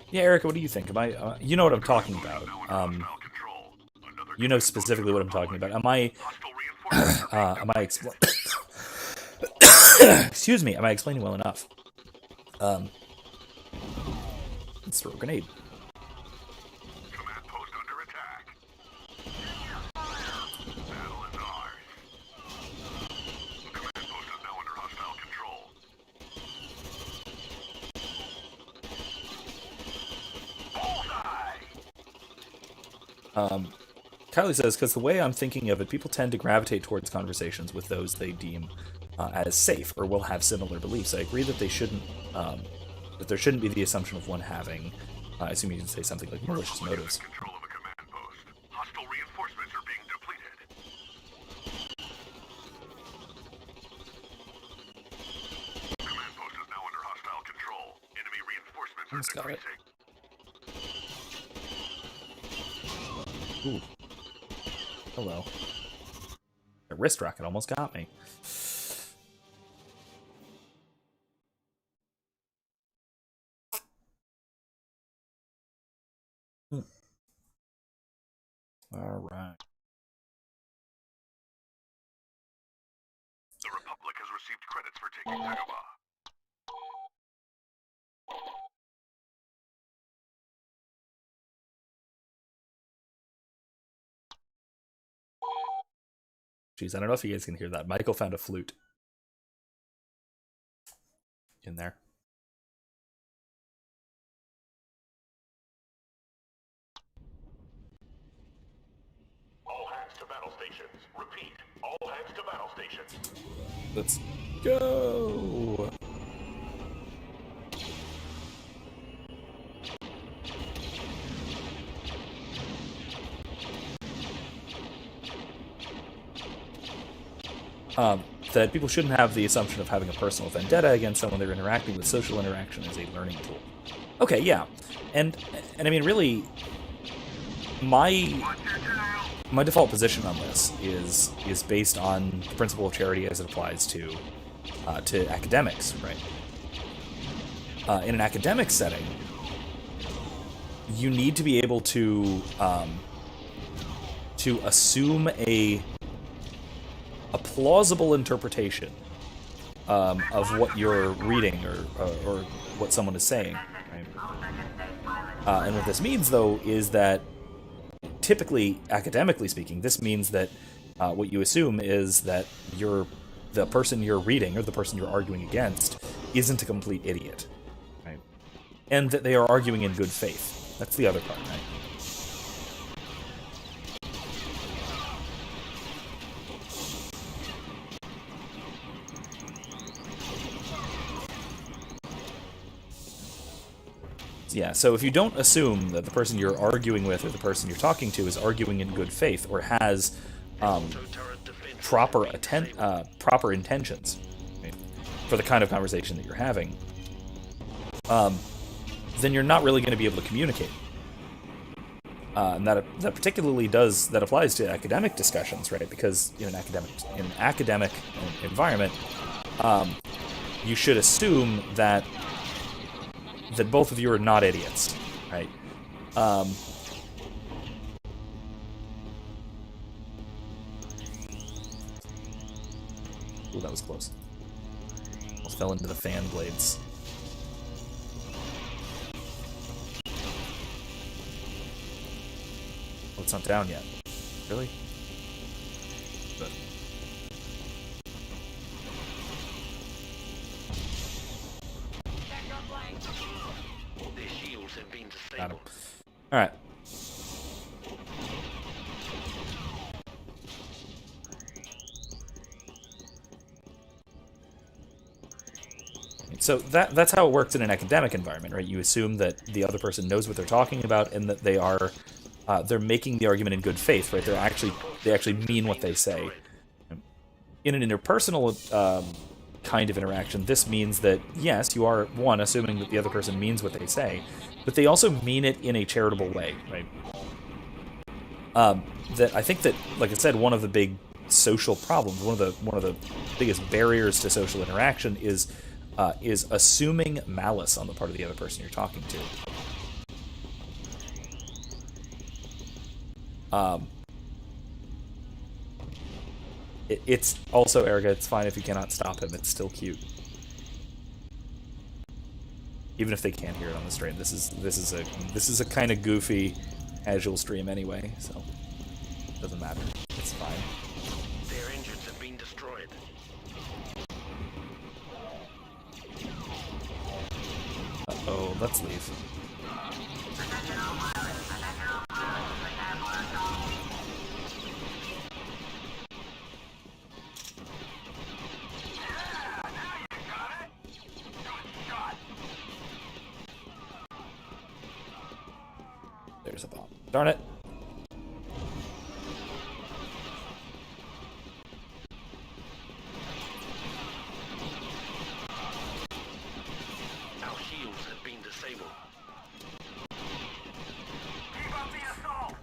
Yeah, Erica, what do you think? Am I? You know what I'm talking about. You know specifically what I'm talking about. Am I? Excuse me. Am I explaining well enough? Let's throw a grenade. Command post under attack. Battle is ours. Command post is now under hostile control. Kylie says, because the way I'm thinking of it, people tend to gravitate towards conversations with those they deem as safe or will have similar beliefs. I agree that they shouldn't, that there shouldn't be the assumption of one having, I assume you can say something like malicious motives. Control of a command post. Hostile reinforcements are being depleted. Command post is now under hostile control. Enemy reinforcements are Got it. decreasing. Ooh. Hello. A wrist rocket almost got me. All right. The Republic has received credits for taking Dagobah. Jeez, I don't know if you guys can hear that. Michael found a flute in there. All hands to battle stations. Repeat. All hands to battle stations. Let's go. That people shouldn't have the assumption of having a personal vendetta against someone they're interacting with. Social interaction is a learning tool. Okay, yeah. And I mean, really, my default position on this is based on the principle of charity as it applies to academics, right? In an academic setting, you need to be able to assume a plausible interpretation of what you're reading or what someone is saying, right? And what this means, though, is that typically, academically speaking, this means that what you assume is that the person you're reading or the person you're arguing against isn't a complete idiot, right? And that they are arguing in good faith. That's the other part, right? Yeah, so if you don't assume that the person you're arguing with or the person you're talking to is arguing in good faith or has proper intentions, right, for the kind of conversation that you're having, then you're not really going to be able to communicate. And that particularly applies to academic discussions, right? Because in an academic environment, you should assume that both of you are not idiots, right? Ooh, that was close. Almost fell into the fan blades. Oh, it's not down yet. Really? But Their shields have been got him. disabled. All right. So that's how it works in an academic environment, right? You assume that the other person knows what they're talking about and that they're making the argument in good faith, right? They actually mean what they say. In an interpersonal kind of interaction, this means that yes, you are assuming that the other person means what they say, but they also mean it in a charitable way, right? That I think that, like I said, one of the big social problems, one of the biggest barriers to social interaction is assuming malice on the part of the other person you're talking to. It's also, Erica, it's fine if you cannot stop him. It's still cute. Even if they can't hear it on the stream. This is a kind of goofy, casual stream anyway, so it doesn't matter. It's fine. Their engines have been destroyed. Uh-oh, let's leave. There's a bomb. Darn it. Our shields have been disabled. Keep up the assault!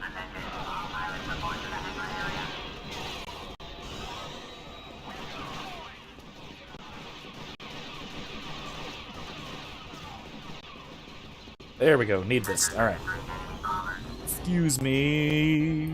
All pilots report to the hangar area. There we go. Need this. All right. Excuse me.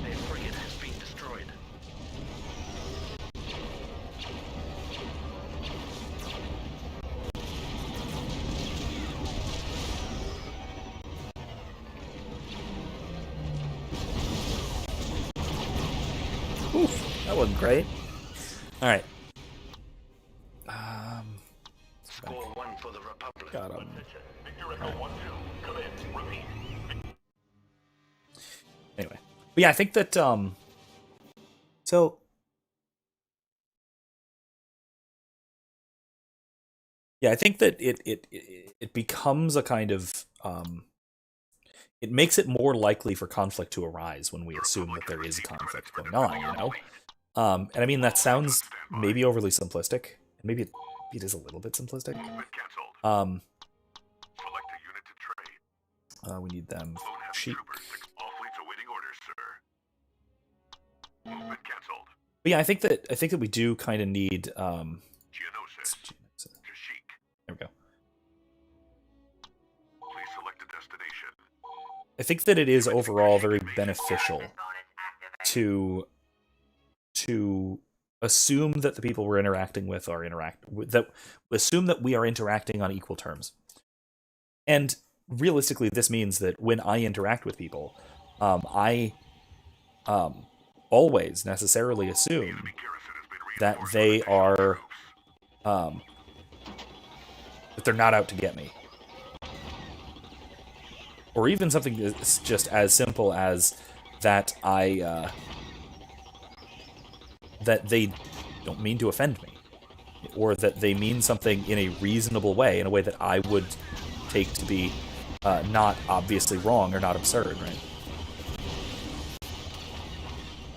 Their frigate has been destroyed. Oof, that wasn't great. All right. Score 1 for the Republic. Got him. Victor Echo 1-2. Come in. Repeat. Anyway, but yeah, I think that so yeah, I think that it becomes a kind of it makes it more likely for conflict to arise when we assume that there is a conflict going on, you know. And I mean that sounds maybe overly simplistic, and maybe it is a little bit simplistic. Movement canceled. Select a unit to trade. We need them Lone Heavy cheap. Troopers 6. All fleets awaiting orders, sir. Movement canceled. But yeah, I think that we do kind of need Geonosis. Kashyyyk. there we go. Please select a destination. I think that it is overall very beneficial to assume that the people we're interacting with are assume that we are interacting on equal terms. And realistically, this means that when I interact with people, I always necessarily assume Enemy garrison has been that reinforced they with additional are troops. that they're not out to get me. Or even something that's just as simple as that that they don't mean to offend me, or that they mean something in a reasonable way, in a way that I would take to be not obviously wrong or not absurd, right?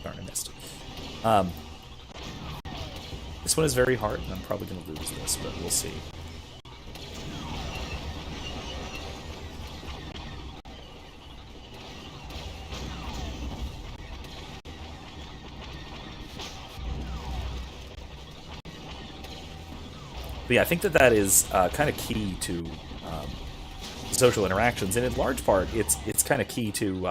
Darn, I missed. This one is very hard, and I'm probably going to lose this, but we'll see. But yeah, I think that is kind of key to social interactions, and in large part, it's kind of key to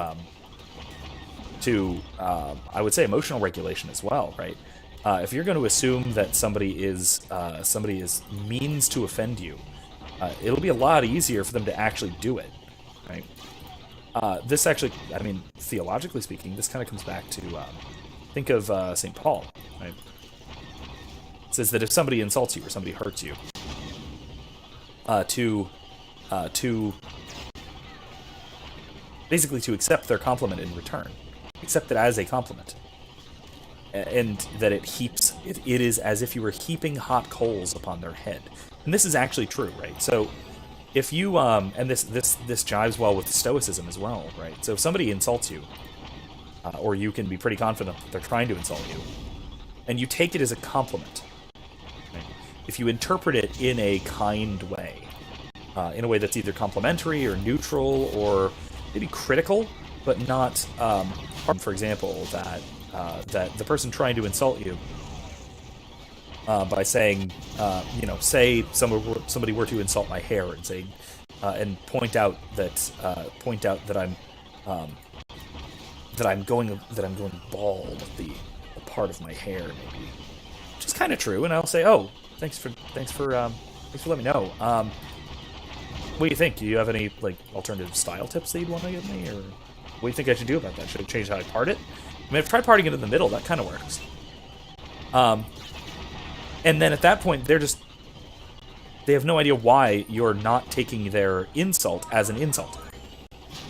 I would say emotional regulation as well, right? If you're going to assume that somebody is means to offend you, it'll be a lot easier for them to actually do it, right? This actually, I mean, theologically speaking, this kind of comes back to think of St. Paul, right? It says that if somebody insults you or somebody hurts you, to basically to accept their compliment in return, accept it as a compliment, and that it is as if you were heaping hot coals upon their head. And this is actually true, right? So if you and this jives well with Stoicism as well, right? So if somebody insults you, or you can be pretty confident that they're trying to insult you, and you take it as a compliment, right? If you interpret it in a kind way, in a way that's either complimentary or neutral or maybe critical, but not, for example, that the person trying to insult you by saying, say somebody were to insult my hair and say, and point out that I'm going bald at the part of my hair, maybe, which is kind of true, and I'll say, oh, thanks for letting me know. What do you think? Do you have any alternative style tips that you'd want to give me, or what do you think I should do about that? Should I change how I part it? I mean, I've tried parting it in the middle. That kind of works. And then at that point, they have no idea why you're not taking their insult as an insult.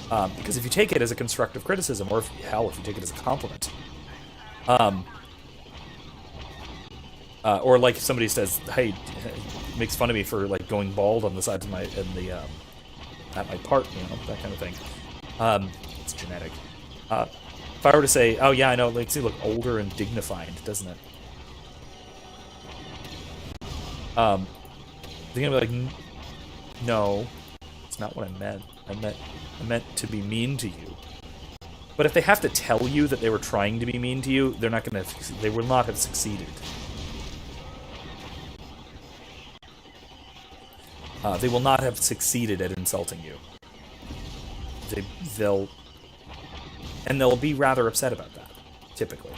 Because if you take it as a constructive criticism, or if you take it as a compliment, or like if somebody says, "Hey," makes fun of me for going bald on the sides of at my part, that kind of thing. It's genetic. If I were to say, "Oh yeah, I know," it makes you look older and dignified, doesn't it? They're gonna be like, "No, it's not what I meant. I meant to be mean to you." But if they have to tell you that they were trying to be mean to you, they will not have succeeded. They will not have succeeded at insulting you. They'll be rather upset about that, typically.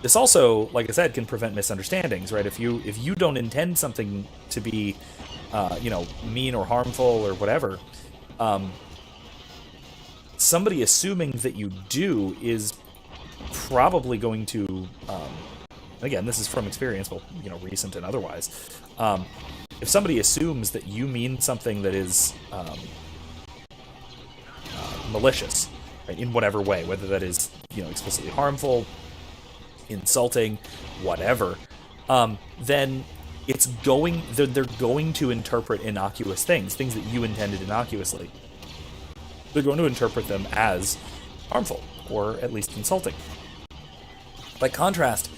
This also, like I said, can prevent misunderstandings, right? If you don't intend something to be, mean or harmful or whatever, somebody assuming that you do is probably going to, again, this is from experience, well, recent and otherwise. If somebody assumes that you mean something that is malicious, right, in whatever way, whether that is, explicitly harmful, insulting, whatever, then they're going to interpret innocuous things that you intended innocuously. They're going to interpret them as harmful, or at least insulting. By contrast,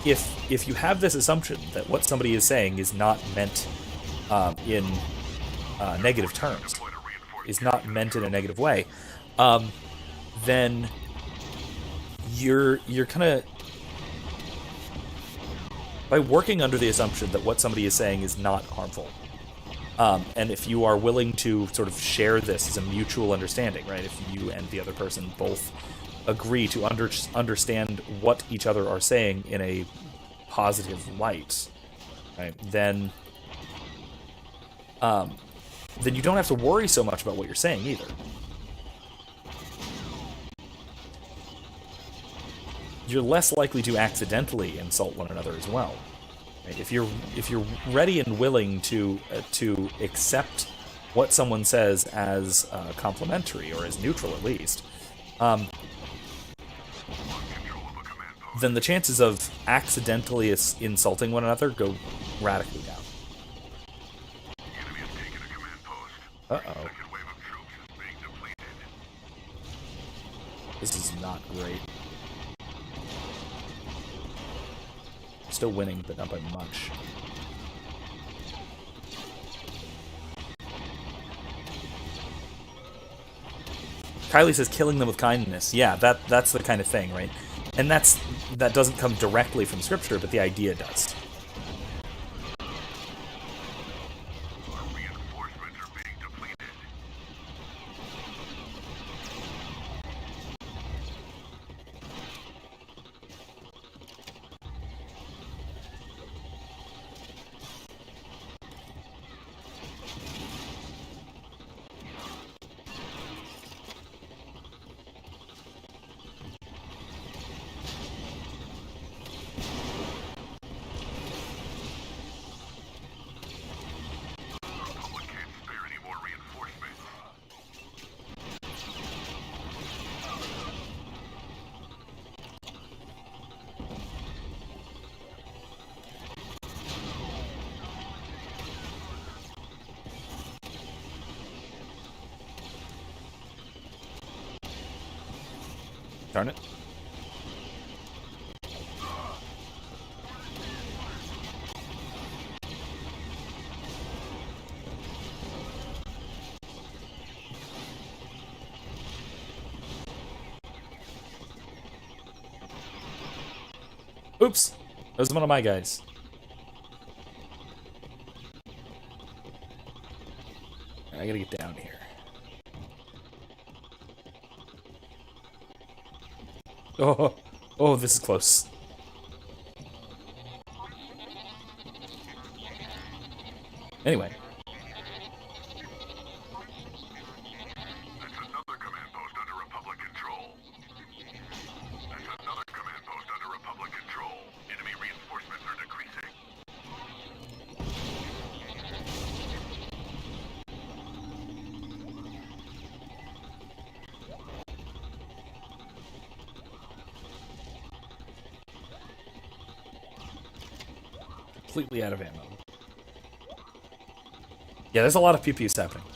if you have this assumption that what somebody is saying is not meant in negative terms, is not meant in a negative way, then you're kind of, by working under the assumption that what somebody is saying is not harmful, and if you are willing to sort of share this as a mutual understanding, right? If you and the other person both agree to understand what each other are saying in a positive light, right? Then you don't have to worry so much about what you're saying either. You're less likely to accidentally insult one another as well. Right? If you're ready and willing to accept what someone says as complimentary, or as neutral at least, then the chances of accidentally insulting one another go radically down. Uh-oh. This is not great. Still winning, but not by much. Kylie says killing them with kindness. Yeah, that's the kind of thing, right? And that doesn't come directly from scripture, but the idea does. Reinforcements are being depleted. Darn it. Oops! That was one of my guys. I gotta get down here. Oh, this is close. Anyway. That's another command post under Republic control. That's another command post under Republic control. Enemy reinforcements are decreasing. Completely out of ammo. Yeah, there's a lot of pew-pews happening.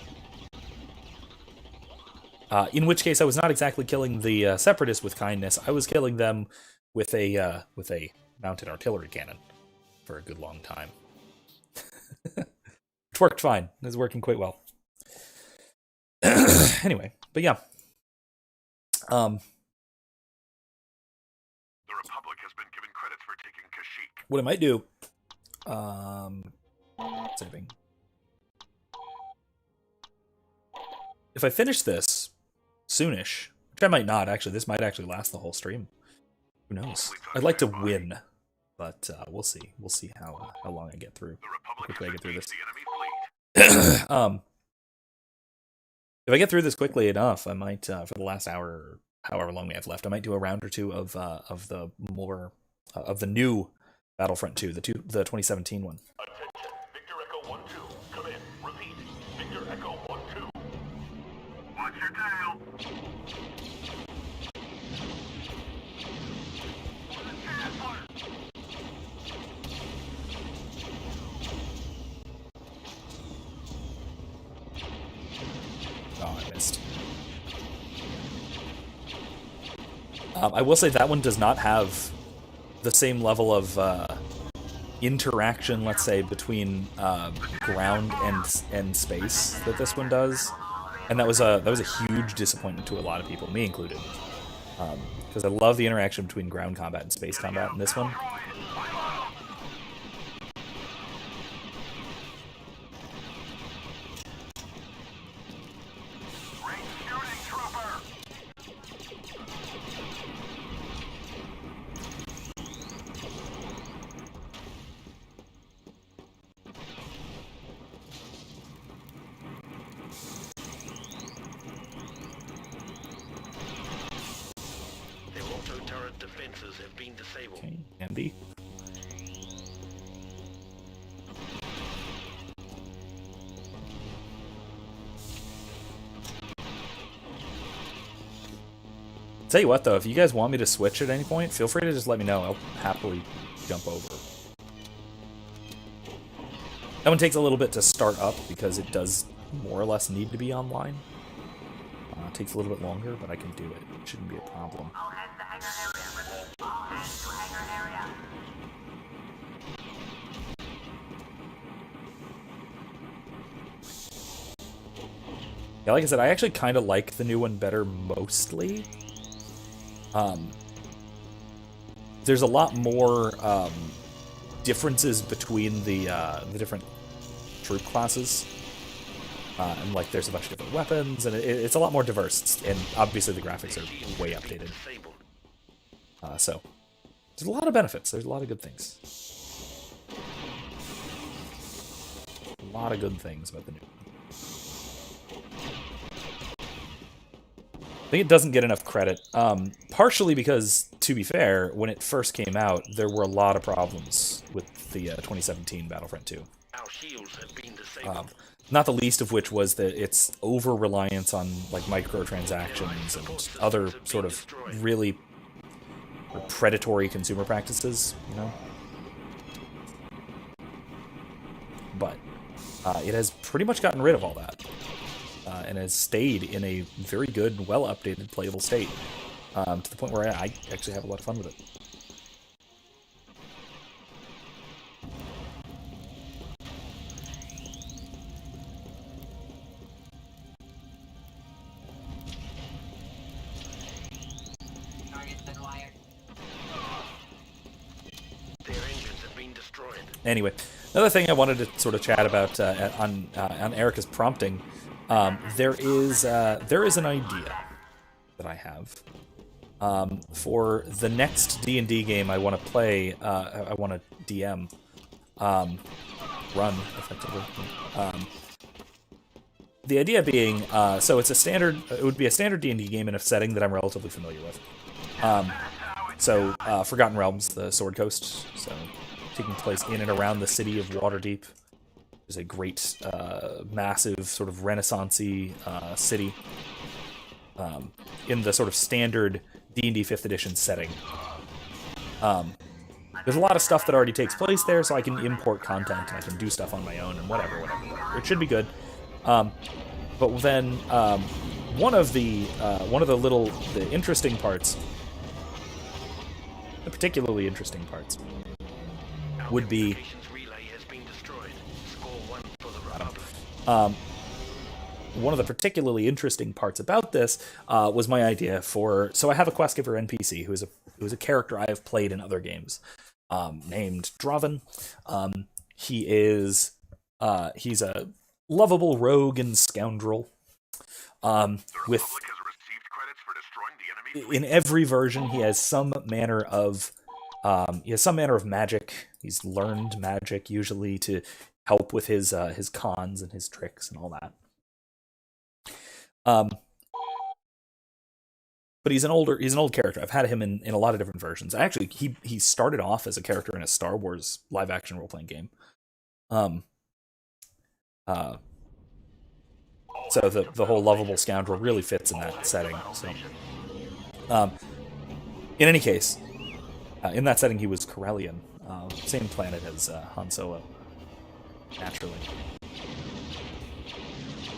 In which case, I was not exactly killing the separatists with kindness. I was killing them with a mounted artillery cannon for a good long time. Which worked fine. It was working quite well. Anyway, but yeah. The Republic has been given credits for taking Kashyyyk. What I might do, saving. If I finish this soonish, which I might not actually, this might actually last the whole stream. Who knows? I'd like to win, but we'll see. We'll see how long I get through. The Republic Quickly I has get through engaged this. the enemy fleet. If I get through this quickly enough, I might for the last hour or however long we have left. I might do a round or two of the more of the new Battlefront 2, the 2017 one. Attention, Victor Echo 1-2. Come in. Repeat. Victor Echo 1-2. Watch your tail. Oh, I missed. I will say that one does not have the same level of interaction, let's say, between ground and space that this one does, and that was a huge disappointment to a lot of people, me included, because I love the interaction between ground combat and space combat in this one. Their auto-turret defenses have been disabled. Okay, Andy. Tell you what, though, if you guys want me to switch at any point, feel free to just let me know. I'll happily jump over. That one takes a little bit to start up because it does more or less need to be online. It takes a little bit longer, but I can do it. It shouldn't be a problem. All hands to hangar area. Repeat. All hands to hangar area. Yeah, like I said, I actually kind of like the new one better mostly. There's a lot more differences between the different troop classes, and like there's a bunch of different weapons, and it's a lot more diverse. And obviously the graphics are way updated. So there's a lot of benefits. There's a lot of good things. A lot of good things about the new one. I think it doesn't get enough credit, partially because, to be fair, when it first came out, there were a lot of problems with the 2017 Battlefront 2. Our shields have been disabled. Not the least of which was that its over-reliance on like microtransactions and other sort of really predatory consumer practices, you know? But it has pretty much gotten rid of all that. And has stayed in a very good, well-updated, playable state, to the point where I actually have a lot of fun with it. Target's been wired. Their engines have been destroyed. Anyway, another thing I wanted to sort of chat about on Erica's prompting. There is an idea that I have for the next D&D game I want to play. I want to DM, run effectively. The idea being, so it's a standard. It would be a standard D&D game in a setting that I'm relatively familiar with. So Forgotten Realms, the Sword Coast. So taking place in and around the city of Waterdeep. Is a great, massive, sort of Renaissance-y city in the sort of standard D&D 5th edition setting. There's a lot of stuff that already takes place there, so I can import content and I can do stuff on my own and whatever. It should be good. But then one of the interesting parts, the particularly interesting parts, would be. One of the particularly interesting parts about this was my idea for. So I have a quest giver NPC who is a character I have played in other games, named Draven. He's a lovable rogue and scoundrel. With has received credits for destroying the enemy. in every version, he has some manner of magic. He's learned magic usually to help with his cons and his tricks and all that. but he's an old character. I've had him in a lot of different versions. Actually, he started off as a character in a Star Wars live action role playing game. So the whole lovable scoundrel really fits in that setting. So, in any case, in that setting he was Corellian, same planet as Han Solo, naturally.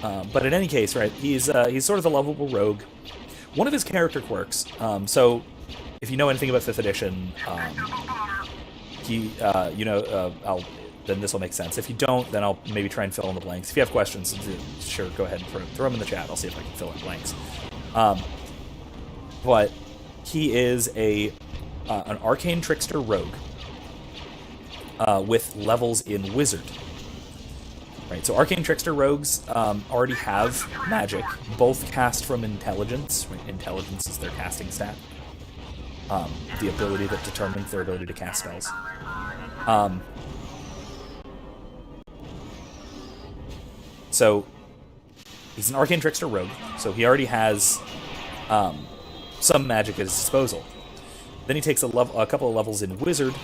But in any case, right, he's sort of the lovable rogue. One of his character quirks. So, if you know anything about 5th edition, then this will make sense. If you don't, then I'll maybe try and fill in the blanks. If you have questions, sure, go ahead and throw them in the chat. I'll see if I can fill in blanks. But he is an arcane trickster rogue with levels in wizard. Right, so arcane trickster rogues already have magic, both cast from intelligence. Right? Intelligence is their casting stat. The ability that determines their ability to cast spells. So he's an arcane trickster rogue, so he already has some magic at his disposal. Then he takes a couple of levels in wizard,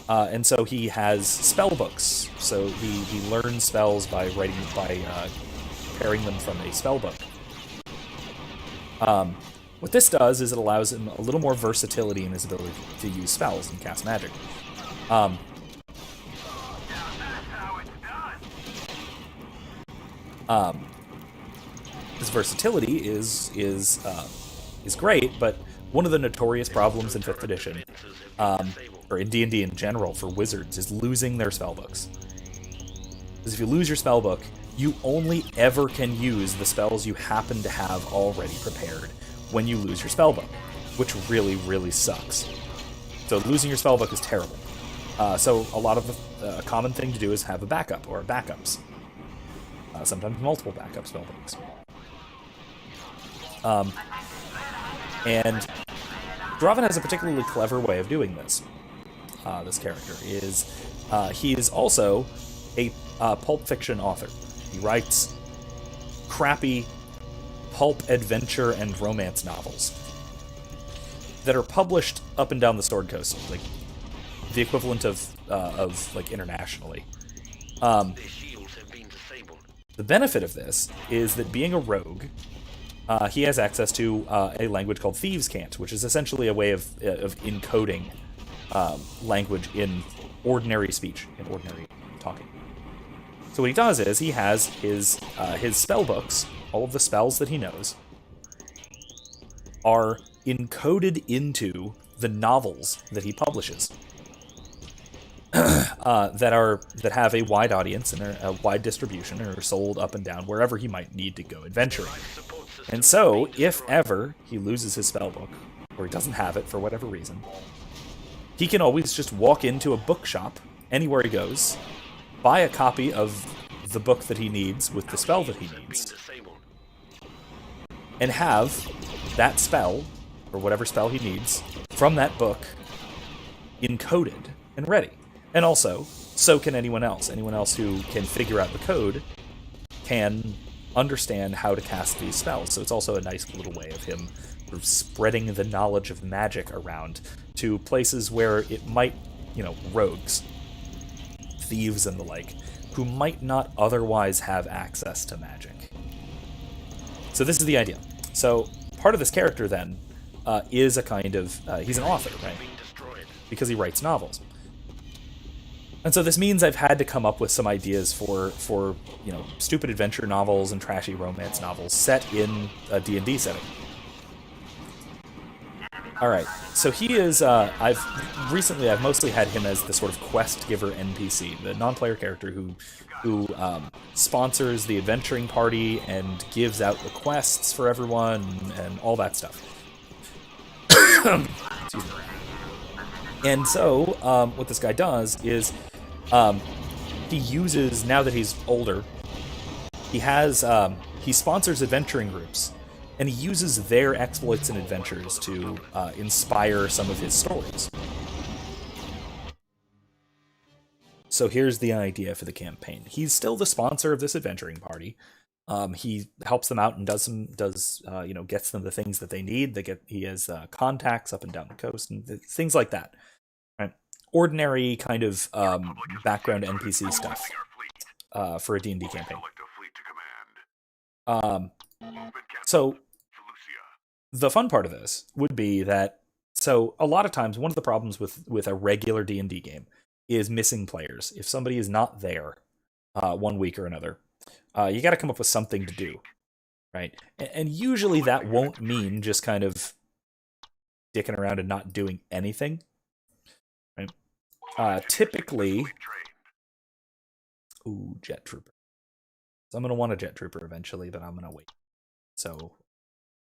and so he has spell books. So he learns spells by pairing them from a spell book. What this does is it allows him a little more versatility in his ability to use spells and cast magic. His versatility is great, but one of the notorious problems in 5th edition, or in D&D in general for wizards, is losing their spellbooks. Because if you lose your spellbook, you only ever can use the spells you happen to have already prepared when you lose your spellbook, which really, really sucks. So losing your spellbook is terrible. So a lot of a common thing to do is have a backup or backups. Sometimes multiple backup spellbooks. And Draven has a particularly clever way of doing this. This character is he is also a pulp fiction author. He writes crappy pulp adventure and romance novels that are published up and down the Sword Coast, like the equivalent of like internationally. The benefit of this is that being a rogue, he has access to a language called Thieves' Cant, which is essentially a way of encoding language in ordinary speech, in ordinary talking. So what he does is he has his spell books, all of the spells that he knows, are encoded into the novels that he publishes. that have a wide audience and a wide distribution, and are sold up and down wherever he might need to go adventuring. And so, if ever he loses his spellbook, or he doesn't have it for whatever reason, he can always just walk into a bookshop anywhere he goes, buy a copy of the book that he needs with the spell that he needs, and have that spell, or whatever spell he needs, from that book encoded and ready. And also, so can anyone else. Anyone else who can figure out the code can understand how to cast these spells. So it's also a nice little way of him sort of spreading the knowledge of magic around to places where it might, rogues, thieves and the like, who might not otherwise have access to magic. So this is the idea. So part of this character, then, is a kind of... he's an author, right? Because he writes novels. And so this means I've had to come up with some ideas for stupid adventure novels and trashy romance novels set in a D&D setting. Alright, so he is, I've mostly had him as the sort of quest giver NPC, the non-player character who sponsors the adventuring party and gives out the quests for everyone and all that stuff. Excuse me. And so, what this guy does is, he uses, now that he's older, he sponsors adventuring groups, and he uses their exploits and adventures to inspire some of his stories. So here's the idea for the campaign. He's still the sponsor of this adventuring party, He helps them out and gets them the things that they need. He has contacts up and down the coast and things like that. Right? Ordinary kind of background NPC stuff for a D&D campaign. So the fun part of this would be that, so a lot of times one of the problems with a regular D&D game is missing players. If somebody is not there 1 week or another, you got to come up with something to do, right? And usually that won't mean just kind of dicking around and not doing anything, right? Typically, Jet Trooper. So I'm going to want a Jet Trooper eventually, but I'm going to wait. So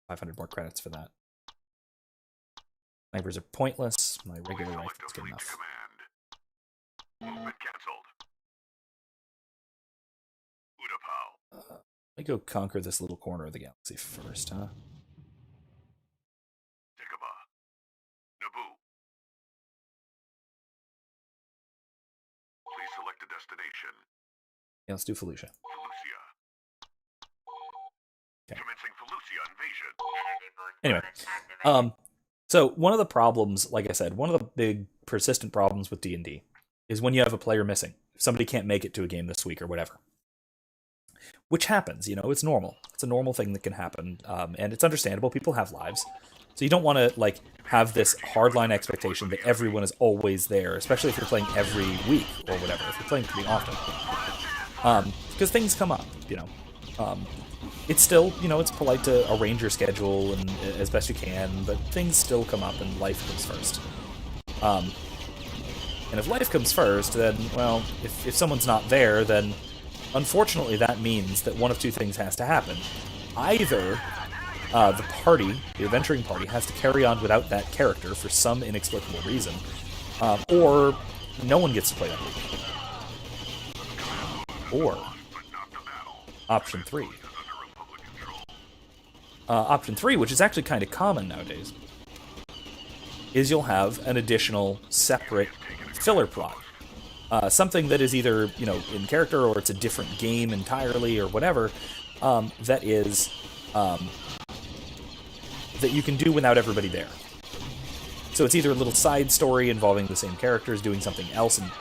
500 more credits for that. Snipers are pointless. My regular rifle is good enough. Movement canceled. Utapau. Let me go conquer this little corner of the galaxy first, huh? Dagobah. Naboo. Please select a destination. Yeah, let's do Felucia. Felucia. Okay. Commencing Felucia invasion. Anyway, so one of the problems, like I said, one of the big persistent problems with D&D is when you have a player missing. If somebody can't make it to a game this week or whatever. Which happens, it's normal. It's a normal thing that can happen, and it's understandable. People have lives. So you don't want to, have this hardline expectation that everyone is always there, especially if you're playing every week or whatever, if you're playing pretty often. Because things come up, It's still, it's polite to arrange your schedule and as best you can, but things still come up and life comes first. And if life comes first, then, well, if someone's not there, then unfortunately that means that one of two things has to happen. Either the party, the adventuring party, has to carry on without that character for some inexplicable reason, or no one gets to play that week. Or option 3. Option 3, which is actually kind of common nowadays, is you'll have an additional separate filler plot. Something that is either, in character or it's a different game entirely or whatever, that is, that you can do without everybody there. So it's either a little side story involving the same characters doing something else and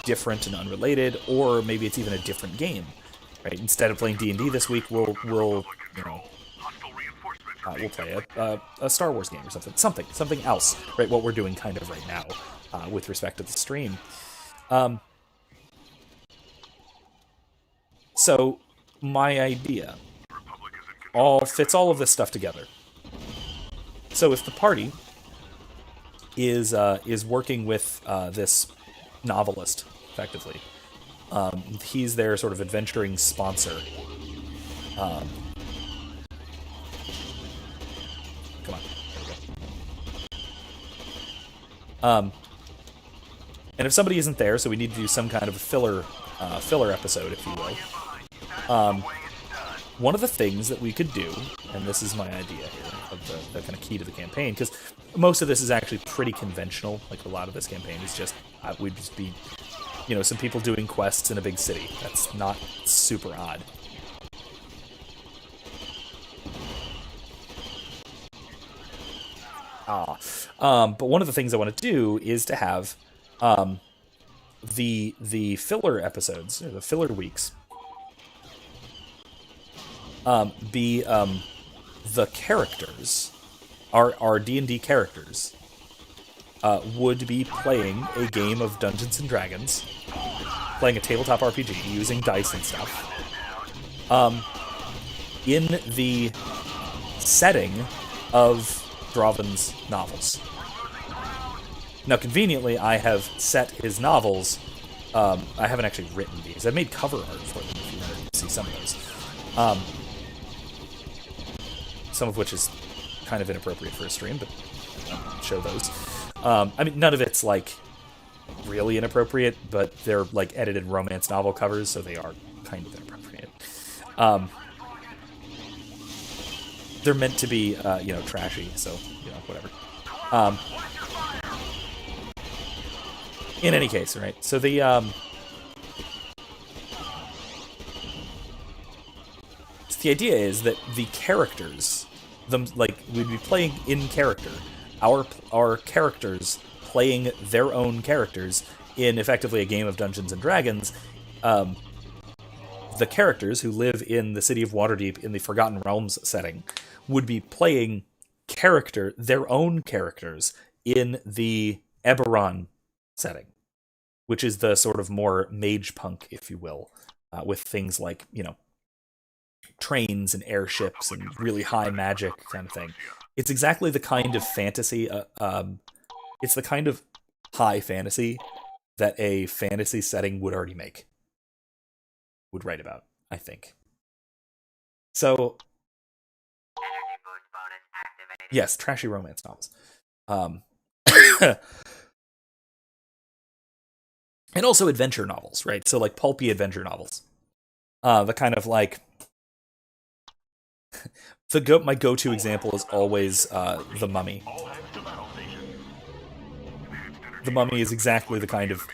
different and unrelated, or maybe it's even a different game, right? Instead of playing D&D this week, we'll play a Star Wars game or something else, right? What we're doing kind of right now with respect to the stream. So my idea fits all of this stuff together. So if the party is working with this novelist, effectively, he's their sort of adventuring sponsor. Come on, there we go. And if somebody isn't there, so we need to do some kind of a filler episode, if you will. One of the things that we could do, and this is my idea here, of the kind of key to the campaign, because most of this is actually pretty conventional. Like, a lot of this campaign is just, we'd just be, some people doing quests in a big city. That's not super odd. But one of the things I want to do is to have the filler episodes, or the filler weeks, be the characters, our D&D characters, would be playing a game of Dungeons and Dragons, playing a tabletop RPG using dice and stuff, in the setting of Draven's novels. Now, conveniently, I have set his novels. I haven't actually written these. I've made cover art for them, if you want to see some of those. Some of which is kind of inappropriate for a stream, but I'll show those. I mean, none of it's, really inappropriate, but they're, edited romance novel covers, so they are kind of inappropriate. They're meant to be, trashy, so, whatever. In any case, right? So the idea is that the characters, we'd be playing in character. Our characters playing their own characters in effectively a game of Dungeons and Dragons. The characters who live in the city of Waterdeep in the Forgotten Realms setting would be playing their own characters in the Eberron setting, which is the sort of more mage punk, if you will, with things like, trains and airships and really high magic kind of thing. It's exactly the kind of fantasy, it's the kind of high fantasy that a fantasy setting would already would write about, I think. So, Energy boost bonus activated. yes, trashy romance novels. And also adventure novels, right? So like pulpy adventure novels. The kind of like my go-to example is always The Mummy. All hands to battle station. The Mummy is exactly the kind of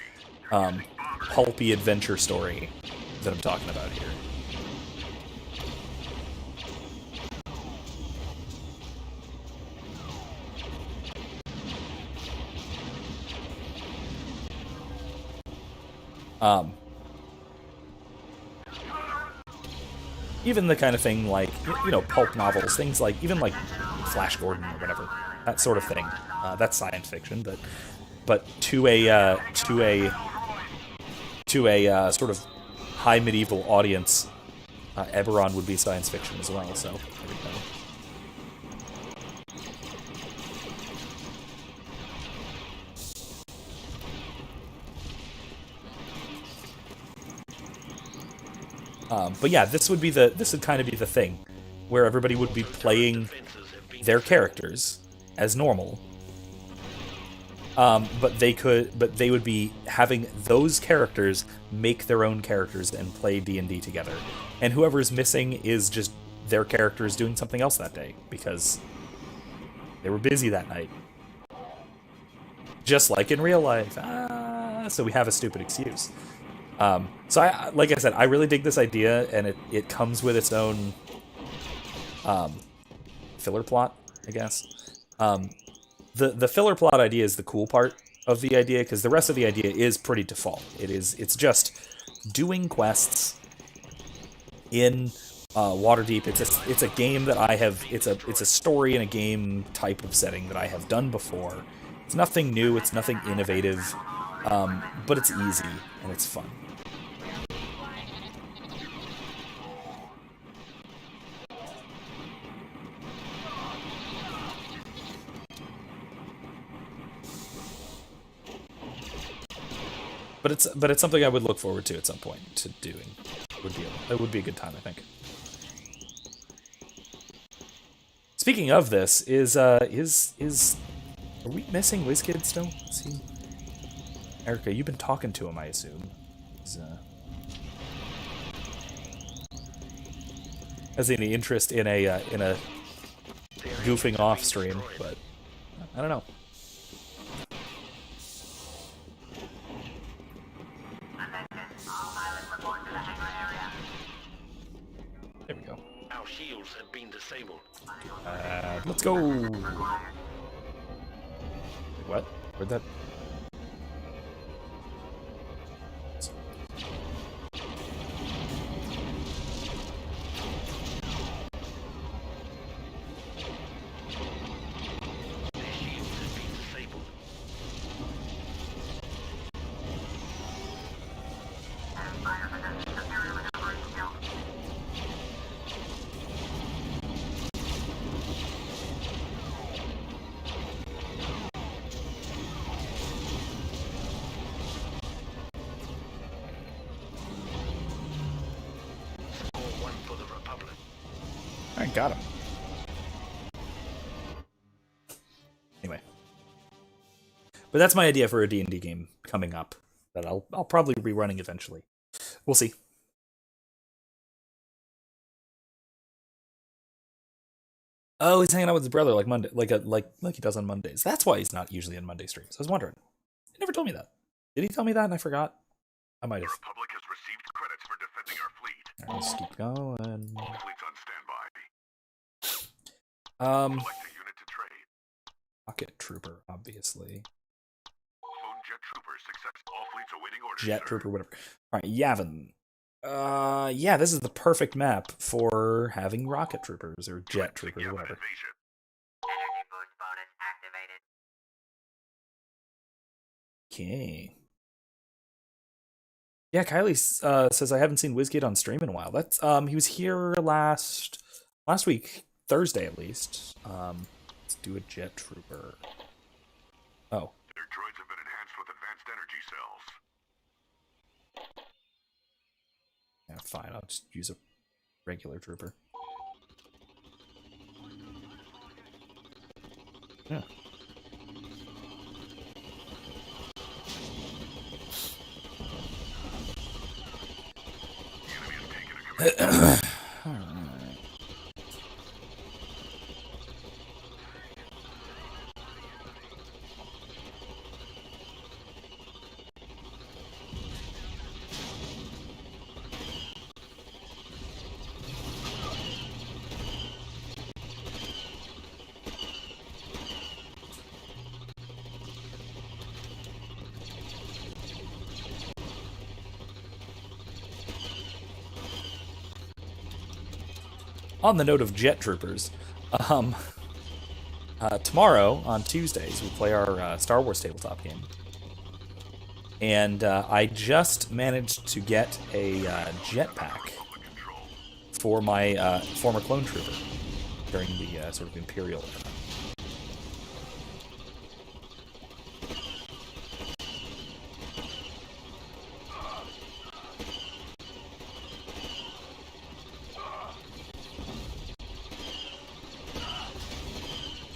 pulpy adventure story that I'm talking about here. Even the kind of thing like, pulp novels, things like, even like Flash Gordon or whatever, that sort of thing. That's science fiction, but to a sort of high medieval audience, Eberron would be science fiction as well, so there we go. But yeah, this would kind of be the thing, where everybody would be playing their characters as normal. But they would be having those characters make their own characters and play D&D together. And whoever's missing is just their characters doing something else that day, because they were busy that night. Just like in real life. So we have a stupid excuse. So like I said, I really dig this idea, and it comes with its own filler plot, I guess. The filler plot idea is the cool part of the idea, because the rest of the idea is pretty default. It's just doing quests in Waterdeep. It's a game that I have. It's a story in a game type of setting that I have done before. It's nothing new. It's nothing innovative, but it's easy and it's fun. But it's something I would look forward to at some point to doing. It would be a good time, I think. Speaking of this, is are we missing WizKid still? Is he... Erica, you've been talking to him, I assume. Has any interest in a goofing off stream, but I don't know. Attention, all pilots report to the hangar area. There we go. Our shields have been disabled. Let's go. What? Where'd that? Their shields have been disabled. Fire possession superior recovery skill. Score 1 for the Republic. I got him. Anyway, but that's my idea for a D&D game coming up that I'll probably be running eventually. We'll see. Oh, he's hanging out with his brother like Monday, like he does on Mondays. That's why he's not usually on Monday streams. I was wondering. He never told me that. Did he tell me that and I forgot? I might The have. Republic has received credits for defending our fleet. Alright, let's keep going. All fleets on standby. Um, Select a unit to trade. Rocket Trooper, obviously. Clone jet trooper success. All fleets awaiting orders. Jet sir. Trooper, whatever. Alright, Yavin. Yeah, this is the perfect map for having rocket troopers or jet troopers, Yavin whatever. invasion. Energy boost bonus activated. Okay. Yeah, Kylie says I haven't seen WizKid on stream in a while. That's he was here last week, Thursday at least. Let's do a jet trooper. Oh, Their droids have been enhanced with advanced energy cells. yeah, fine. I'll just use a regular trooper. Yeah. The enemy has taken a command. Alright. On the note of jet troopers, tomorrow on Tuesdays we play our Star Wars tabletop game, and I just managed to get a jetpack for my former clone trooper during the sort of Imperial era.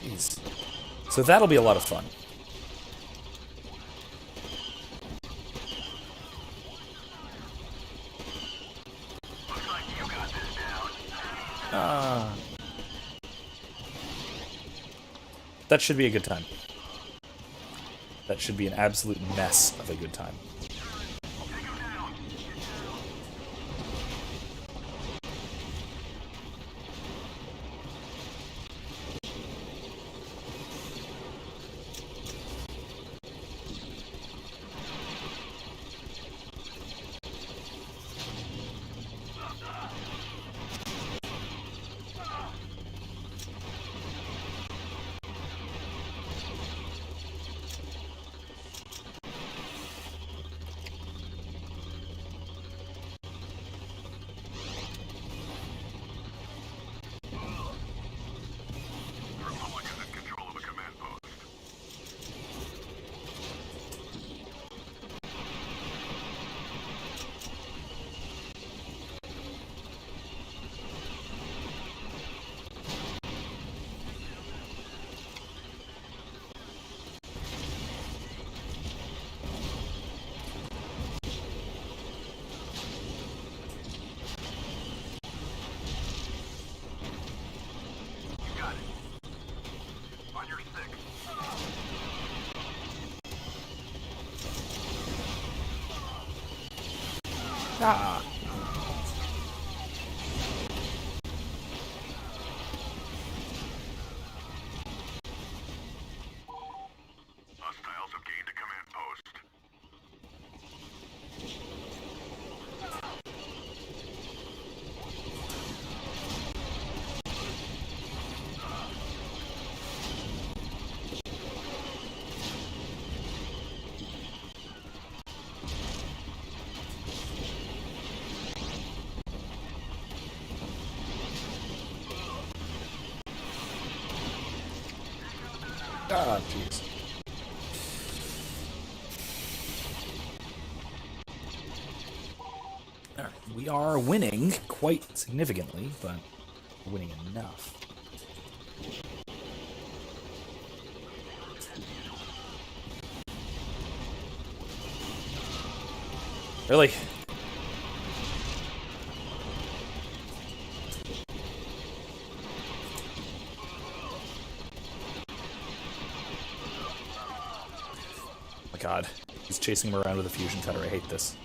Jeez. So that'll be a lot of fun. Looks like you got this down. That should be a good time. That should be an absolute mess of a good time. The Republic is in control of a command post. You got it. On your six. Ah. Hostiles have gained a command post. Ah, jeez. Alright, we are winning quite significantly, but winning enough. Really? Oh my god. He's chasing him around with a fusion cutter. I hate this.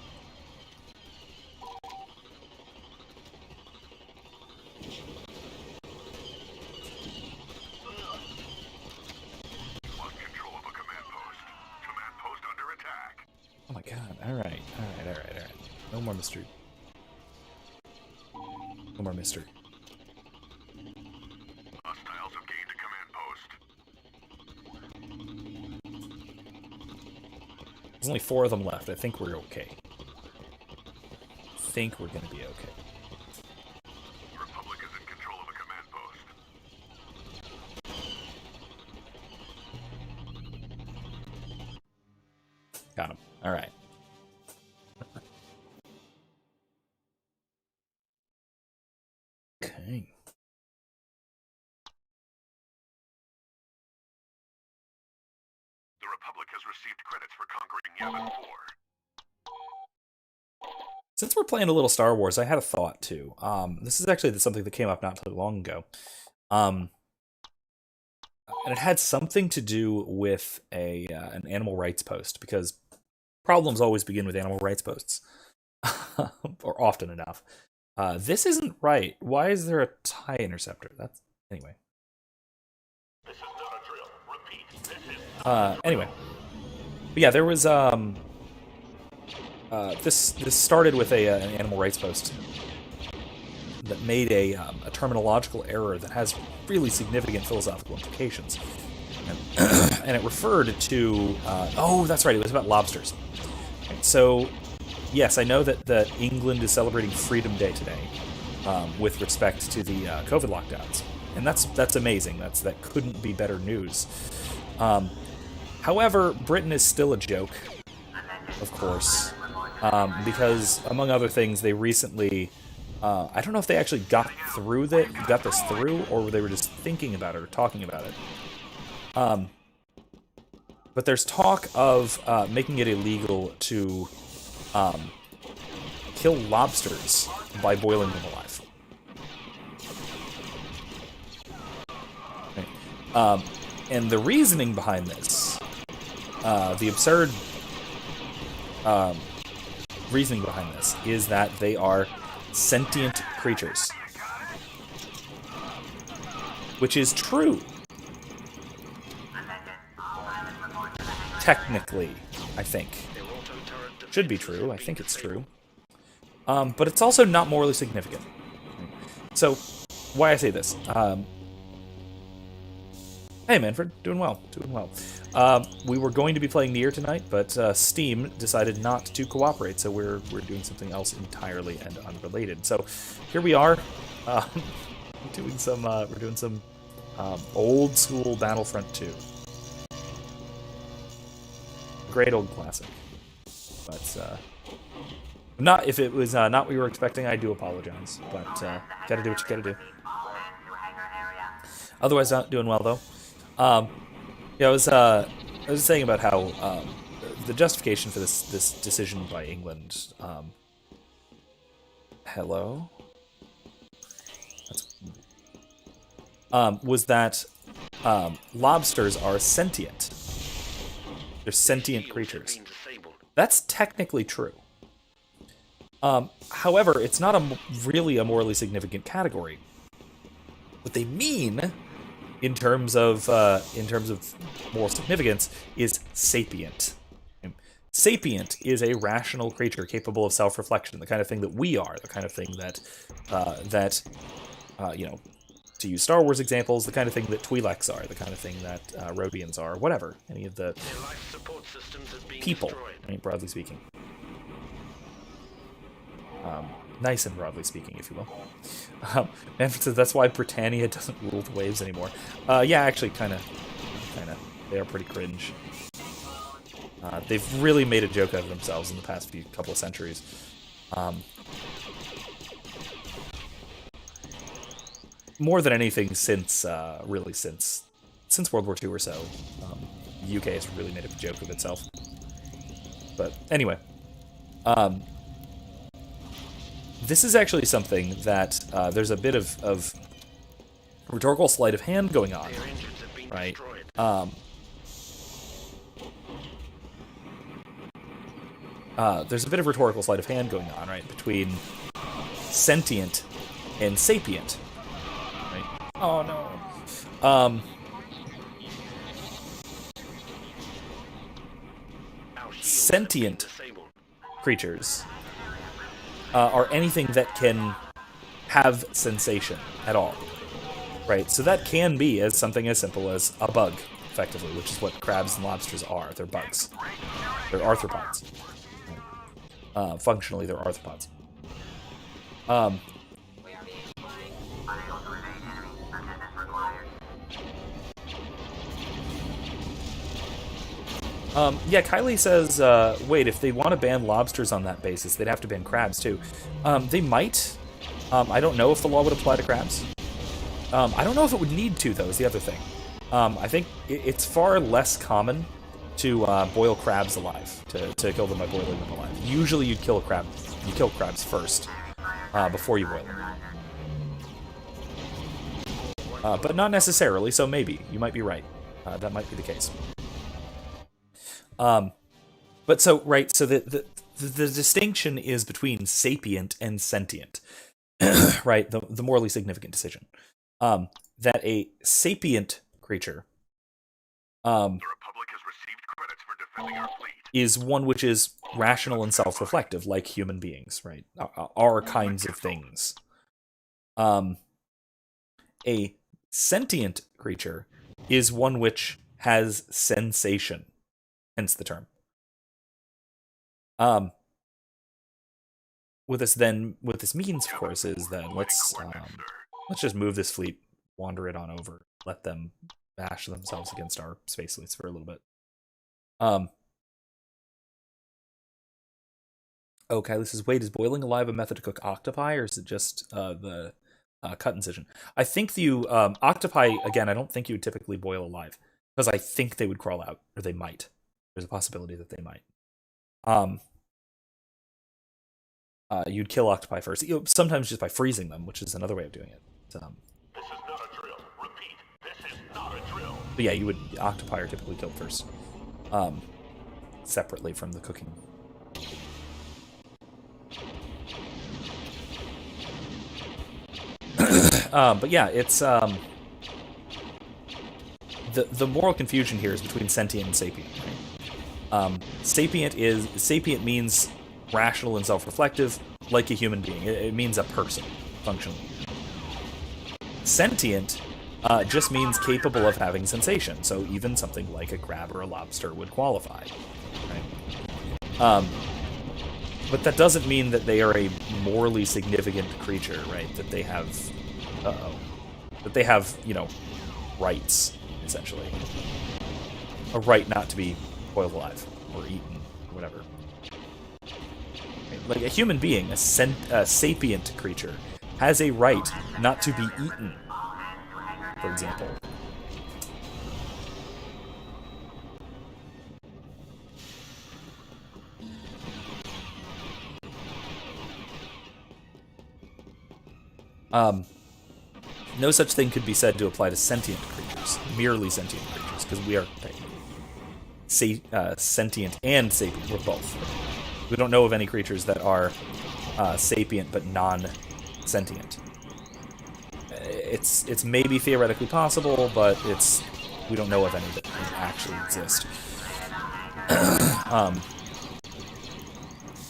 Alright. No more mystery. No more mystery. Hostiles have gained a command post. There's only 4 of them left. I think we're okay. I think we're gonna be okay. The Republic is in control of a command post. Got him. Alright. Okay. The Republic has received credits for conquering Yavin 4. Since we're playing a little Star Wars, I had a thought too. This is actually something that came up not too long ago. And it had something to do with an animal rights post, because problems always begin with animal rights posts, or often enough. This isn't right. Why is there a TIE interceptor? That's anyway. This is not a drill. Repeat. This is Anyway, but yeah, there was this started with an animal rights post that made a terminological error that has really significant philosophical implications, and it referred to oh, that's right, it was about lobsters. So yes, I know that England is celebrating Freedom Day today, with respect to the COVID lockdowns, and that's amazing. That couldn't be better news. However, Britain is still a joke, of course, because among other things, they recently, I don't know if they actually got this through, or they were just thinking about it or talking about it. But there's talk of making it illegal to kill lobsters by boiling them alive. Okay. And the reasoning behind this, the absurd reasoning behind this, is that they are sentient creatures. Which is true. Technically, I think. Should be true. I think it's true. But it's also not morally significant. So, why I say this. Hey, Manfred. Doing well. We were going to be playing Nier tonight, but Steam decided not to cooperate, so we're doing something else entirely and unrelated. So, here we are. We're doing some old school Battlefront 2. Great old classic. But not if it was not what we were expecting, I do apologize. But gotta do what you gotta do. Otherwise, not doing well though. Yeah, I was saying about how the justification for this decision by England. Hello. Was that lobsters are sentient. They're sentient creatures. That's technically true. However, it's not really a morally significant category. What they mean, in terms of moral significance, is sapient. Sapient is a rational creature capable of self-reflection, the kind of thing that we are, the kind of thing that to use Star Wars examples, the kind of thing that Twi'leks are, the kind of thing that Rodians are, whatever. Any of the people, right, broadly speaking. Nice and broadly speaking, if you will. Manfred says that's why Britannia doesn't rule the waves anymore. Yeah, actually, kind of. They are pretty cringe. They've really made a joke out of themselves in the past couple of centuries. More than anything since World War II or so, the UK has really made a joke of itself. But anyway, this is actually something that there's a bit of rhetorical sleight of hand going on, right? There's a bit of rhetorical sleight of hand going on, right, between sentient and sapient. Oh no. Sentient creatures are anything that can have sensation at all, right? So that can be as something as simple as a bug, effectively, which is what crabs and lobsters are. They're bugs. They're arthropods. Functionally, they're arthropods. Yeah, Kylie says, wait, if they want to ban lobsters on that basis, they'd have to ban crabs, too. They might. I don't know if the law would apply to crabs. I don't know if it would need to, though, is the other thing. I think it's far less common to boil crabs alive, to kill them by boiling them alive. Usually you kill crabs first, before you boil them. But not necessarily, so maybe. You might be right. That might be the case. But so, right, so the distinction is between sapient and sentient, right? The morally significant decision. That a sapient creature The Republic has received credits for defending our fleet. is one which is rational and self-reflective, like human beings, right? Our kinds of things. A sentient creature is one which has sensation, hence the term. What this means, of course, is that let's just move this fleet, wander it on over, let them bash themselves against our space fleets for a little bit. Oh, Kylie says, wait, is boiling alive a method to cook octopi, or is it just the cut incision? I think octopi, again, I don't think you would typically boil alive, because I think they would crawl out, or they might. There's a possibility that they might. You'd kill octopi first, sometimes just by freezing them, which is another way of doing it. This is not a drill. Repeat, this is not a drill. But yeah, octopi are typically killed first, separately from the cooking. But yeah, it's the moral confusion here is between sentient and sapient. Right? Sapient means rational and self-reflective, like a human being. It means a person, functionally. Sentient just means capable of having sensation, so even something like a crab or a lobster would qualify. Right? But that doesn't mean that they are a morally significant creature, right? That they have, rights, essentially. A right not to be boiled alive or eaten or whatever. Like a human being, a sapient creature, has a right not to be eaten, for example. No such thing could be said to apply to sentient creatures, merely sentient creatures, because we are sentient and sapient. We're both. We don't know of any creatures that are sapient but non-sentient. It's maybe theoretically possible, but we don't know of any that actually exist.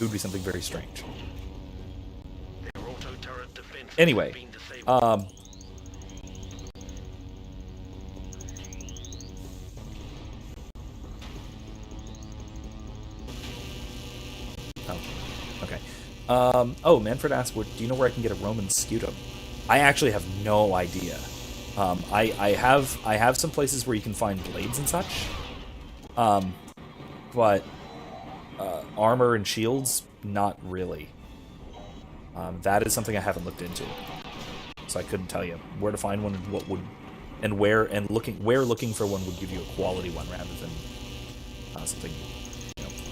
It would be something very strange. Anyway, oh, okay. Manfred asked, do you know where I can get a Roman scutum? I actually have no idea. I have some places where you can find blades and such. But armor and shields, not really. That is something I haven't looked into, so I couldn't tell you where to find one and what would, and where looking for one would give you a quality one rather than something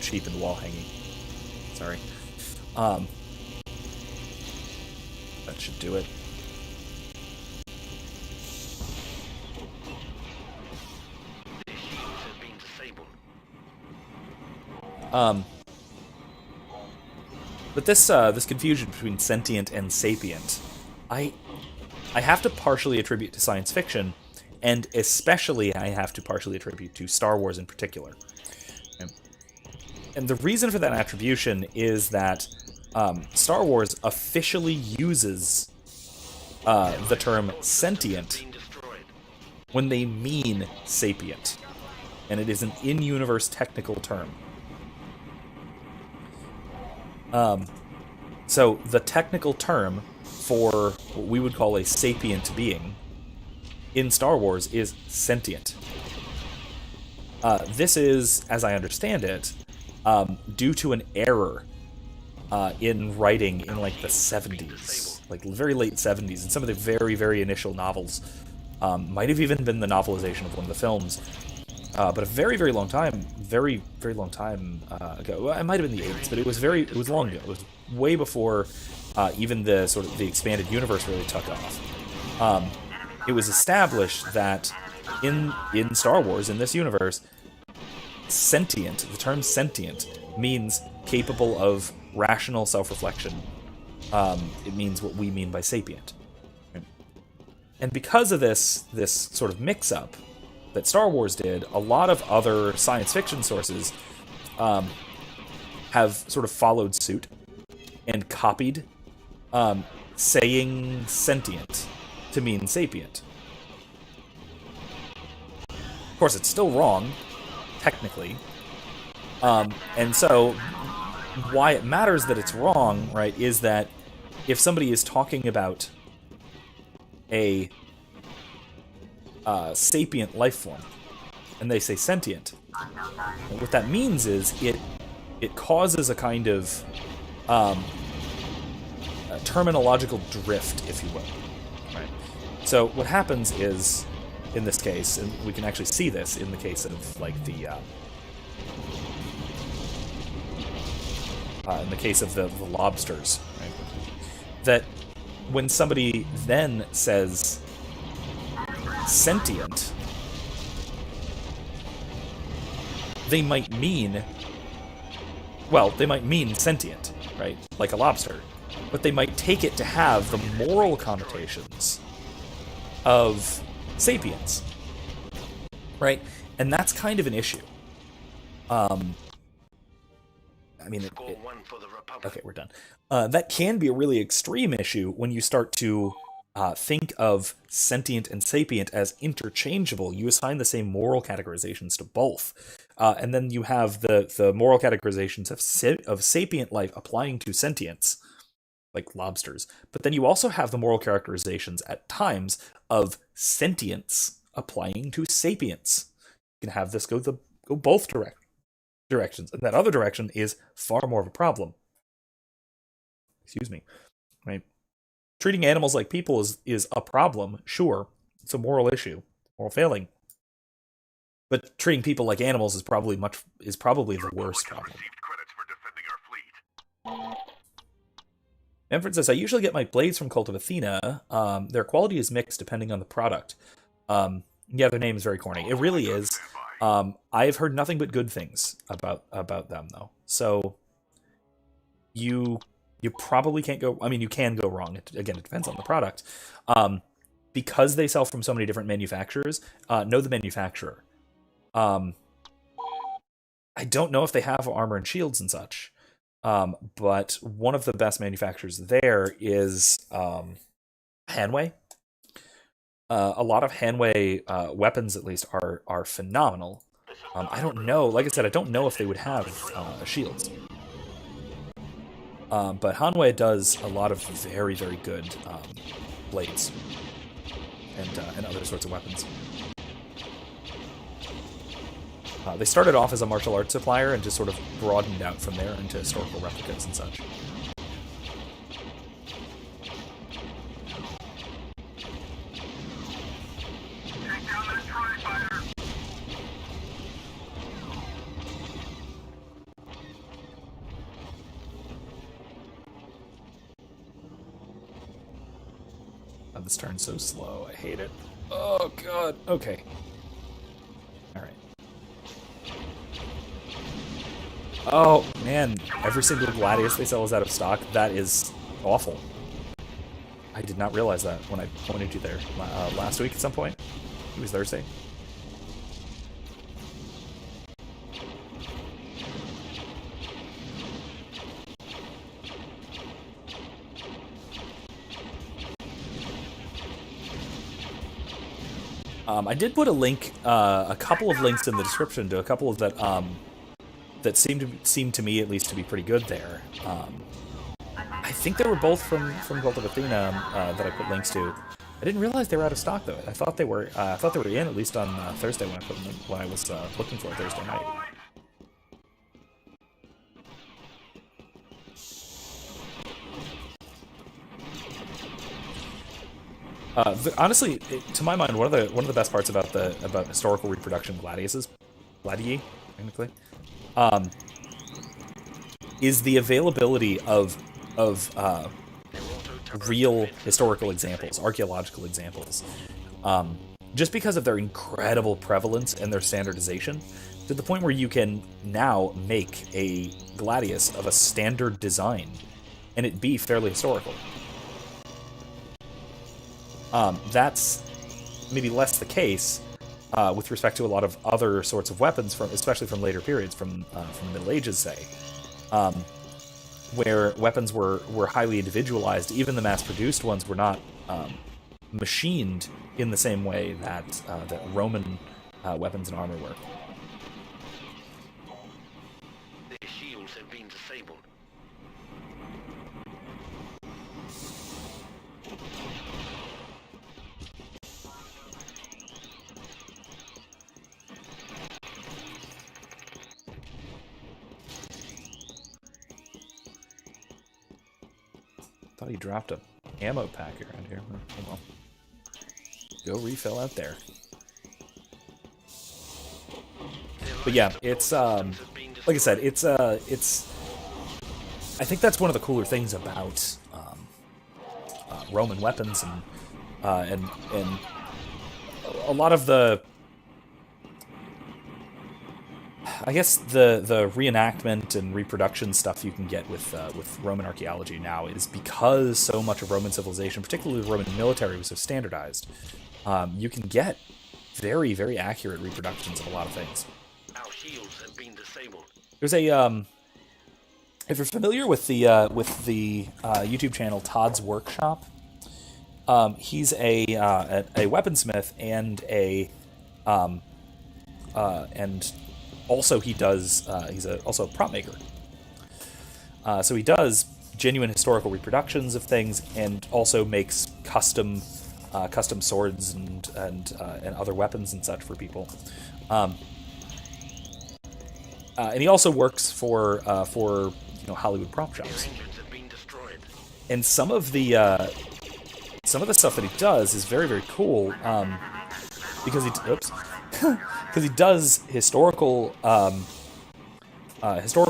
cheap and wall hanging. Sorry. That should do it. But this confusion between sentient and sapient, I have to partially attribute to science fiction, and especially I have to partially attribute to Star Wars in particular. And the reason for that attribution is that Star Wars officially uses the term sentient Been destroyed. when they mean sapient, and it is an in-universe technical term. So the technical term for what we would call a sapient being in Star Wars is sentient. This is, as I understand it, due to an error in writing in like the 70s, like very late 70s, and some of the very, very initial novels. Might have even been the novelization of one of the films. But a very, very long time, very, very long time ago. Well, it might have been the 80s, but it was long ago. It was way before even the sort of the expanded universe really took off. It was established that in Star Wars, in this universe, sentient, the term sentient, means capable of rational self-reflection. It means what we mean by sapient. And because of this sort of mix-up that Star Wars did, a lot of other science fiction sources have sort of followed suit and copied saying sentient to mean sapient. Of course, it's still wrong, technically. And so, why it matters that it's wrong, right, is that if somebody is talking about a sapient life form, and they say sentient, what that means is it causes a kind of a terminological drift, if you will. Right. So what happens is, in this case, and we can actually see this in the case of like the in the case of the lobsters, right? That when somebody then says sentient, they might mean, well, they might mean sentient, right? Like a lobster. But they might take it to have the moral connotations of sapience, right? And that's kind of an issue. I mean, Score one for the Republic. okay, we're done. That can be a really extreme issue when you start to think of sentient and sapient as interchangeable. You assign the same moral categorizations to both. And then you have the moral categorizations of sapient life applying to sentience, like lobsters. But then you also have the moral characterizations at times of sentience applying to sapience. You can have this go both directions. And that other direction is far more of a problem. Excuse me. Right? Treating animals like people is a problem, sure. It's a moral issue, moral failing. But treating people like animals is probably the worst problem. Received credits for defending our fleet. Manfred says, I usually get my blades from Cult of Athena. Their quality is mixed depending on the product. Yeah, their name is very corny. It really is. I've heard nothing but good things about them, though. So you probably can't go. I mean, you can go wrong. It depends on the product. Because they sell from so many different manufacturers. Know the manufacturer. I don't know if they have armor and shields and such. But one of the best manufacturers there is Hanway. A lot of Hanway weapons, at least, are phenomenal. I don't know. Like I said, I don't know if they would have shields. But Hanway does a lot of very, very good blades and other sorts of weapons. They started off as a martial arts supplier and just sort of broadened out from there into historical replicas and such. Take down that tri-fighter. This turn's so slow. I hate it. Oh, God. Okay. Alright. Oh, man. Every single Gladius they sell is out of stock. That is awful. I did not realize that when I pointed you there last week at some point. It was Thursday. I did put a link, a couple of links in the description to a couple of that that seemed to me at least to be pretty good there. I think they were both from Cult of Athena that I put links to. I didn't realize they were out of stock though. I thought they were. I thought they were in at least on Thursday when I put them in, when I was looking for it Thursday night. Honestly, to my mind, one of the best parts about historical reproduction Gladiuses, technically, is the availability of real historical examples, archaeological examples, just because of their incredible prevalence and their standardization, to the point where you can now make a gladius of a standard design, and it be fairly historical. That's maybe less the case with respect to a lot of other sorts of weapons, especially from later periods, from the Middle Ages, say, where weapons were highly individualized. Even the mass-produced ones were not machined in the same way that Roman weapons and armor were. Their shields have been disabled. Thought he dropped a ammo pack around here. Oh well. Go refill out there. But yeah, it's like I said, it's I think that's one of the cooler things about Roman weapons and a lot of the, I guess the reenactment and reproduction stuff you can get with Roman archaeology now is because so much of Roman civilization, particularly the Roman military, was so standardized. You can get very, very accurate reproductions of a lot of things. Our shields have been disabled. There's a if you're familiar with the YouTube channel Todd's Workshop, he's a weaponsmith and and also he does he's also a prop maker. So he does genuine historical reproductions of things and also makes custom swords and other weapons and such for people. And he also works for Hollywood prop shops. Their engines have been destroyed. And some of the stuff that he does is very, very cool, because he does historical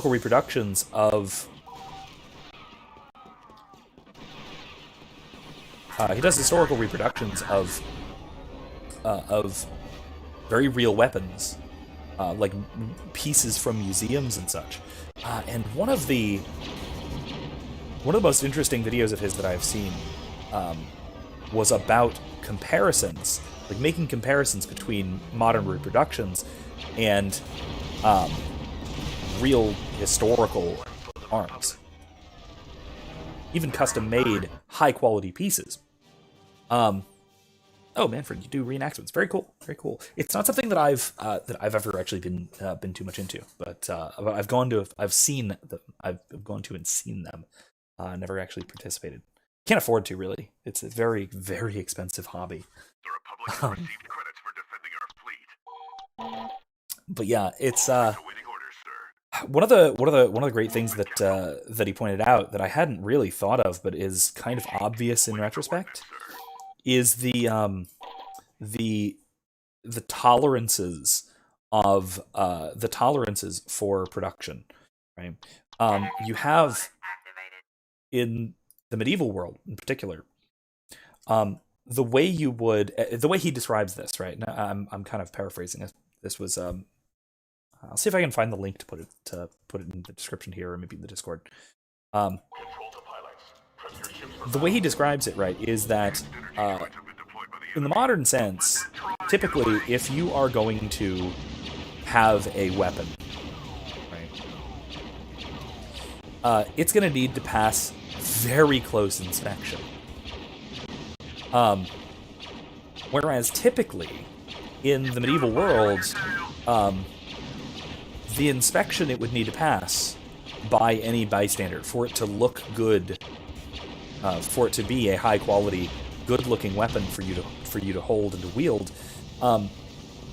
reproductions of very real weapons, like pieces from museums and such. And one of the most interesting videos of his that I've seen was about comparisons, like making comparisons between modern reproductions and real historical arms, even custom-made, high-quality pieces. Oh, Manfred, you do reenactments. Very cool. Very cool. It's not something that I've ever actually been too much into, but I've gone to and seen them. Never actually participated. Can't afford to, really. It's a very, very expensive hobby. The Republic has received credits for defending our fleet. But yeah, it's Awaiting orders, sir. one of the great things that he pointed out that I hadn't really thought of, but is kind of obvious in retrospect, is the tolerances of the tolerances for production, right? You have in the medieval world in particular, the way he describes this, right? Now, I'm kind of paraphrasing it. This was I'll see if I can find the link to put it in the description here, or maybe in the Discord. Control to pilots. Press your ships for The way he describes it, right, is that have been deployed by the in the modern sense, typically, if you are going to have a weapon, right, it's going to need to pass very close inspection. Whereas typically, in the medieval world, the inspection it would need to pass by any bystander for it to look good, for it to be a high-quality, good-looking weapon for you to hold and to wield,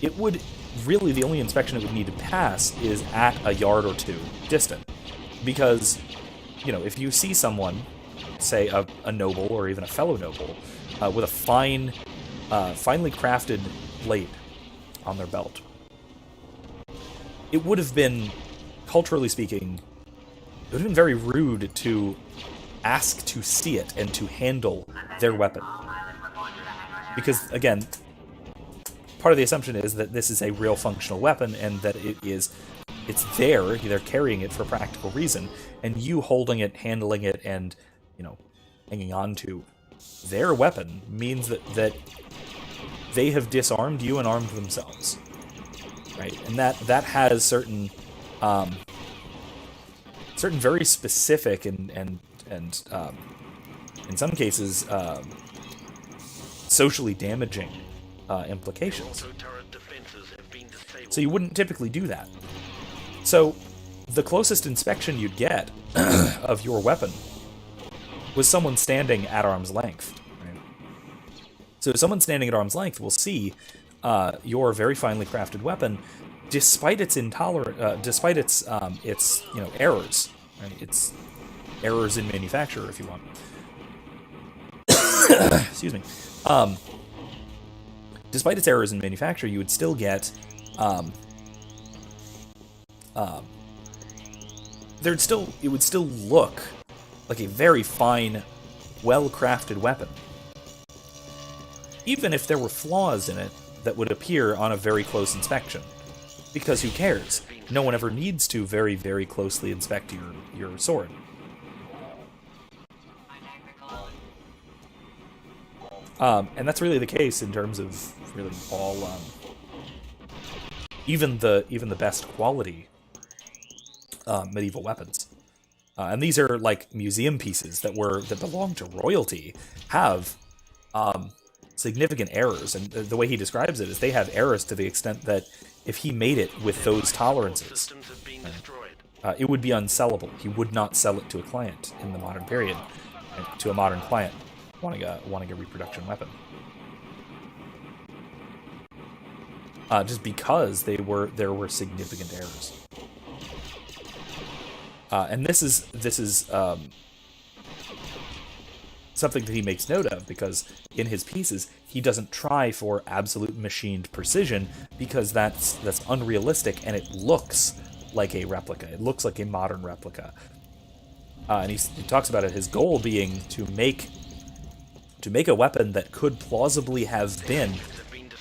it would really, the only inspection it would need to pass is at a yard or two distant, because if you see someone, say a noble or even a fellow noble, with a finely crafted blade on their belt, it would have been, culturally speaking, it would have been very rude to ask to see it and to handle their weapon. Because, again, part of the assumption is that this is a real functional weapon and that it's there, they're carrying it for a practical reason, and you holding it, handling it, and, hanging on to their weapon means that they have disarmed you and armed themselves. Right? And that has certain very specific and in some cases socially damaging implications. So you wouldn't typically do that. So the closest inspection you'd get of your weapon was someone standing at arm's length. Right? So someone standing at arm's length will see your very finely crafted weapon, despite its errors, right? Its errors in manufacture, if you want. Excuse me. Despite its errors in manufacture, you would still get it would still look like a very fine, well-crafted weapon, even if there were flaws in it that would appear on a very close inspection. Because who cares? No one ever needs to very, very closely inspect your sword. And that's really the case in terms of really all, even the best quality medieval weapons. And these are like museum pieces that belong to royalty, have significant errors, and the way he describes it is they have errors to the extent that if he made it with those tolerances, it would be unsellable. He would not sell it to a client in the modern period, to a modern client wanting a reproduction weapon, just because there were significant errors. And this is something that he makes note of, because in his pieces he doesn't try for absolute machined precision, because that's unrealistic and it looks like a replica. It looks like a modern replica. And he talks about it, his goal being to make a weapon that could plausibly have been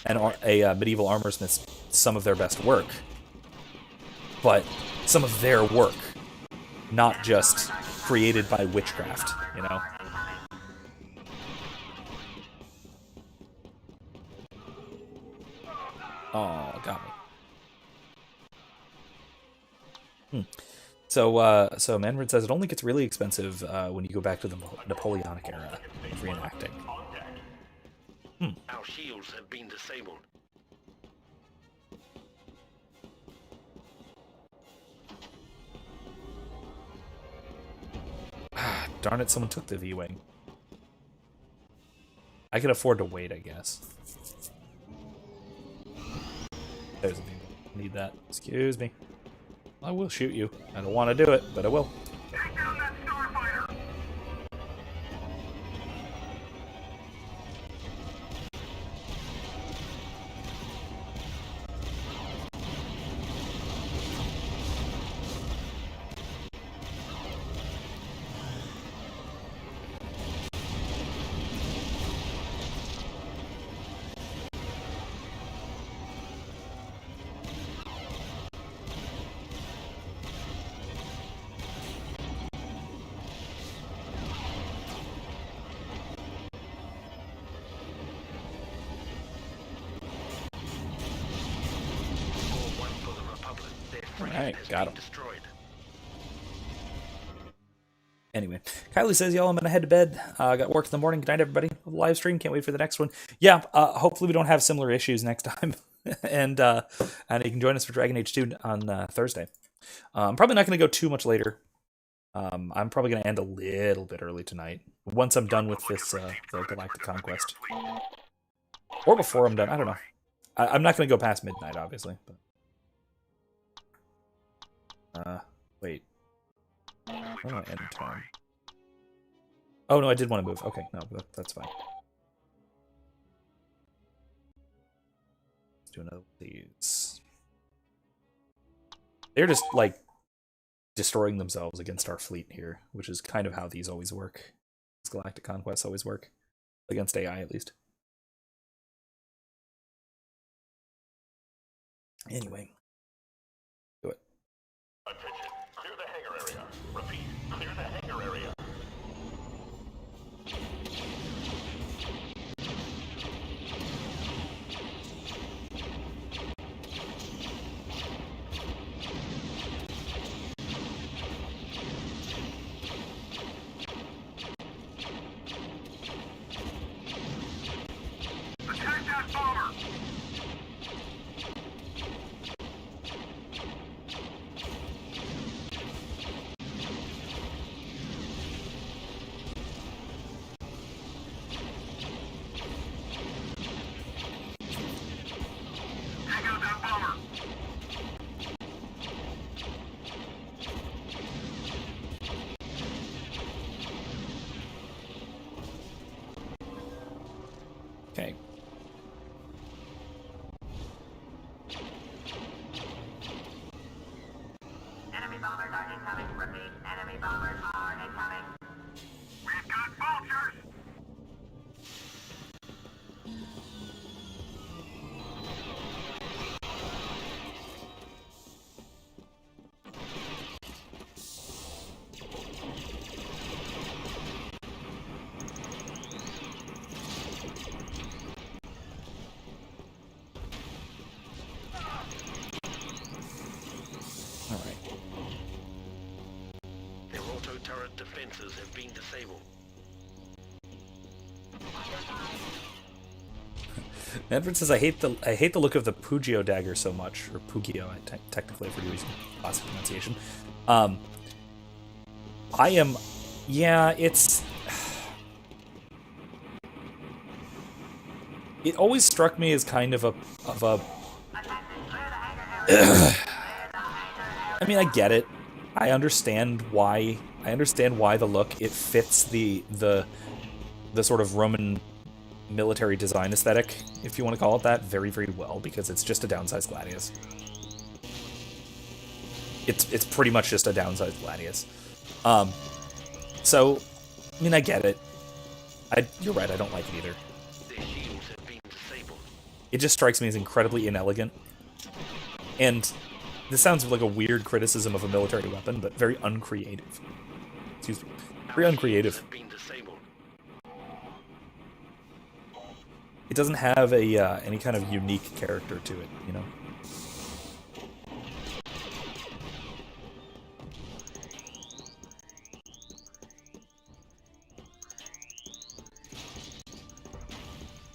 a medieval armorsmith's some of their best work, but some of their work, not just created by witchcraft, Oh, got me. So Manfred says it only gets really expensive when you go back to the Napoleonic era of reenacting. Our shields have been disabled. Darn it, someone took the V-Wing. I can afford to wait, I guess. There's a V-Wing. Need that. Excuse me. I will shoot you. I don't want to do it, but I will. Take down that starfighter! Alright, got him. Anyway, Kylie says, y'all, I'm gonna head to bed. Got work in the morning. Good night, everybody. Live stream. Can't wait for the next one. Yeah, hopefully we don't have similar issues next time. and you can join us for Dragon Age 2 on Thursday. I'm probably not going to go too much later. I'm probably going to end a little bit early tonight once I'm done with this the Galactic Conquest, or before I'm done. I don't know. I'm not going to go past midnight, obviously. But wait. Where do I end turn? Oh no, I did want to move. Okay, no, that's fine. Let's do another one of these. They're just like destroying themselves against our fleet here, which is kind of how these always work. These Galactic Conquests always work against AI, at least. Anyway, do it. Attention, clear the hangar area. Repeat, clear the hangar area. Attack that bomber! Take out that bomber! Okay. Enemy bombers are incoming. Repeat, enemy bombers are incoming. We've got vultures! All right. Their auto-turret defenses have been disabled. Edward says, I hate the look of the Pugio dagger so much, or Pugio, technically, if we're using classic pronunciation. I am, yeah, it's. It always struck me as kind of a. I mean, I get it. I understand why. The look. It fits the sort of Roman military design aesthetic, if you want to call it that, very, very well, because it's just a downsized Gladius. It's pretty much just a downsized Gladius. So, I mean, I get it. You're right, I don't like it either. Their shields have been disabled. It just strikes me as incredibly inelegant. And this sounds like a weird criticism of a military weapon, but very uncreative. Excuse me. Very uncreative. Have been disabled. It doesn't have a any kind of unique character to it, you know?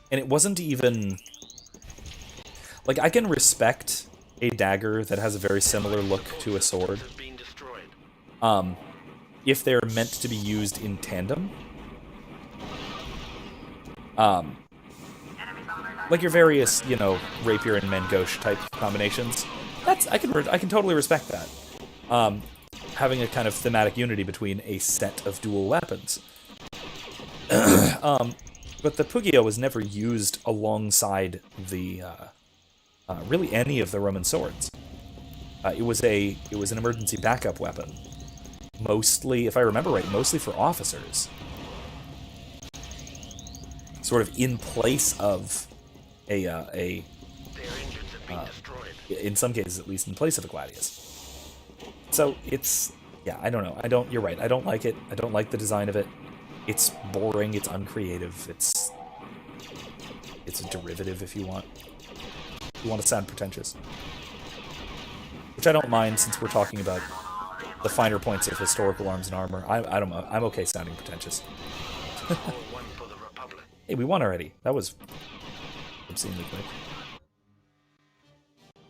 And it wasn't even... Like, I can respect a dagger that has a very similar look to a sword, Have been destroyed. if they're meant to be used in tandem. Like your various, you know, rapier and mangoche type combinations. I can totally respect that. Having a kind of thematic unity between a set of dual weapons. But the Pugio was never used alongside the really any of the Roman swords. It was an emergency backup weapon, mostly, if I remember right, mostly for officers. Sort of in place of a Their engines have been destroyed. in some cases at least in place of a Gladius. So it's, yeah, I don't know. You're right. I don't like it. I don't like the design of it. It's boring. It's uncreative. It's a derivative, if you want. If you want to sound pretentious. Which I don't mind, since we're talking about the finer points of historical arms and armor. I don't know. I'm okay sounding pretentious. All one for the Republic. Hey, we won already. That was obscenely quick.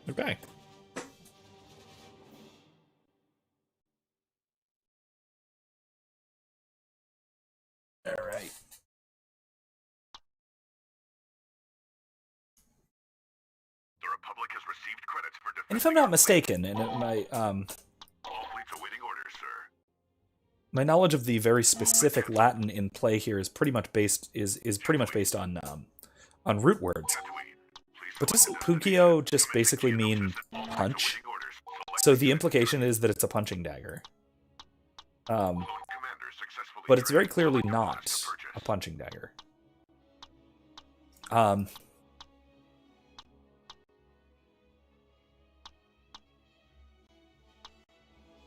Okay. All right. The Republic has received credits for defending... And if I'm not mistaken, and All fleets awaiting orders, sir. my knowledge of the very specific Latin in play here is pretty much based on root words. Tatooine. Please But select doesn't a Pugio just basically mean punch? awaiting orders. Select So the implication is that it's a punching dagger. Lone commander successfully But it's very trained. clearly Select not orders to purchase. a punching dagger.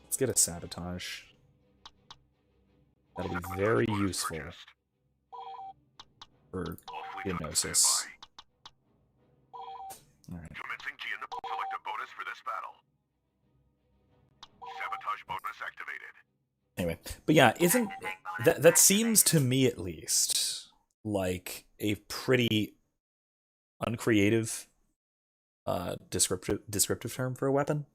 Let's get a sabotage. That'll be very Orders useful purchased. for All fleets on Geonosis. standby. Alright. Commencing Geonosis. Select a bonus for this battle. Sabotage bonus activated. Anyway, but yeah, isn't that seems to me at least like a pretty uncreative descriptive term for a weapon?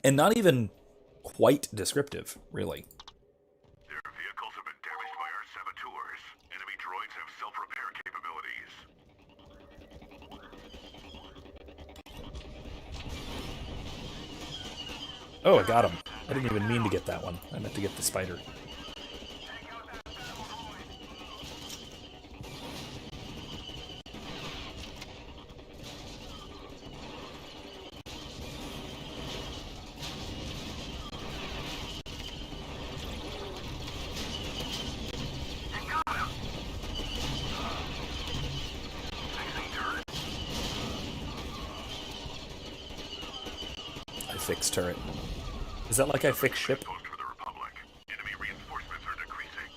And not even quite descriptive, really. Their vehicles have been damaged by our saboteurs. Enemy droids have self-repair capabilities. Oh, I got him. I didn't even mean to get that one. I meant to get the spider. I fixed turret. Is that like I fixed ship? Post for the Republic. Enemy reinforcements are decreasing.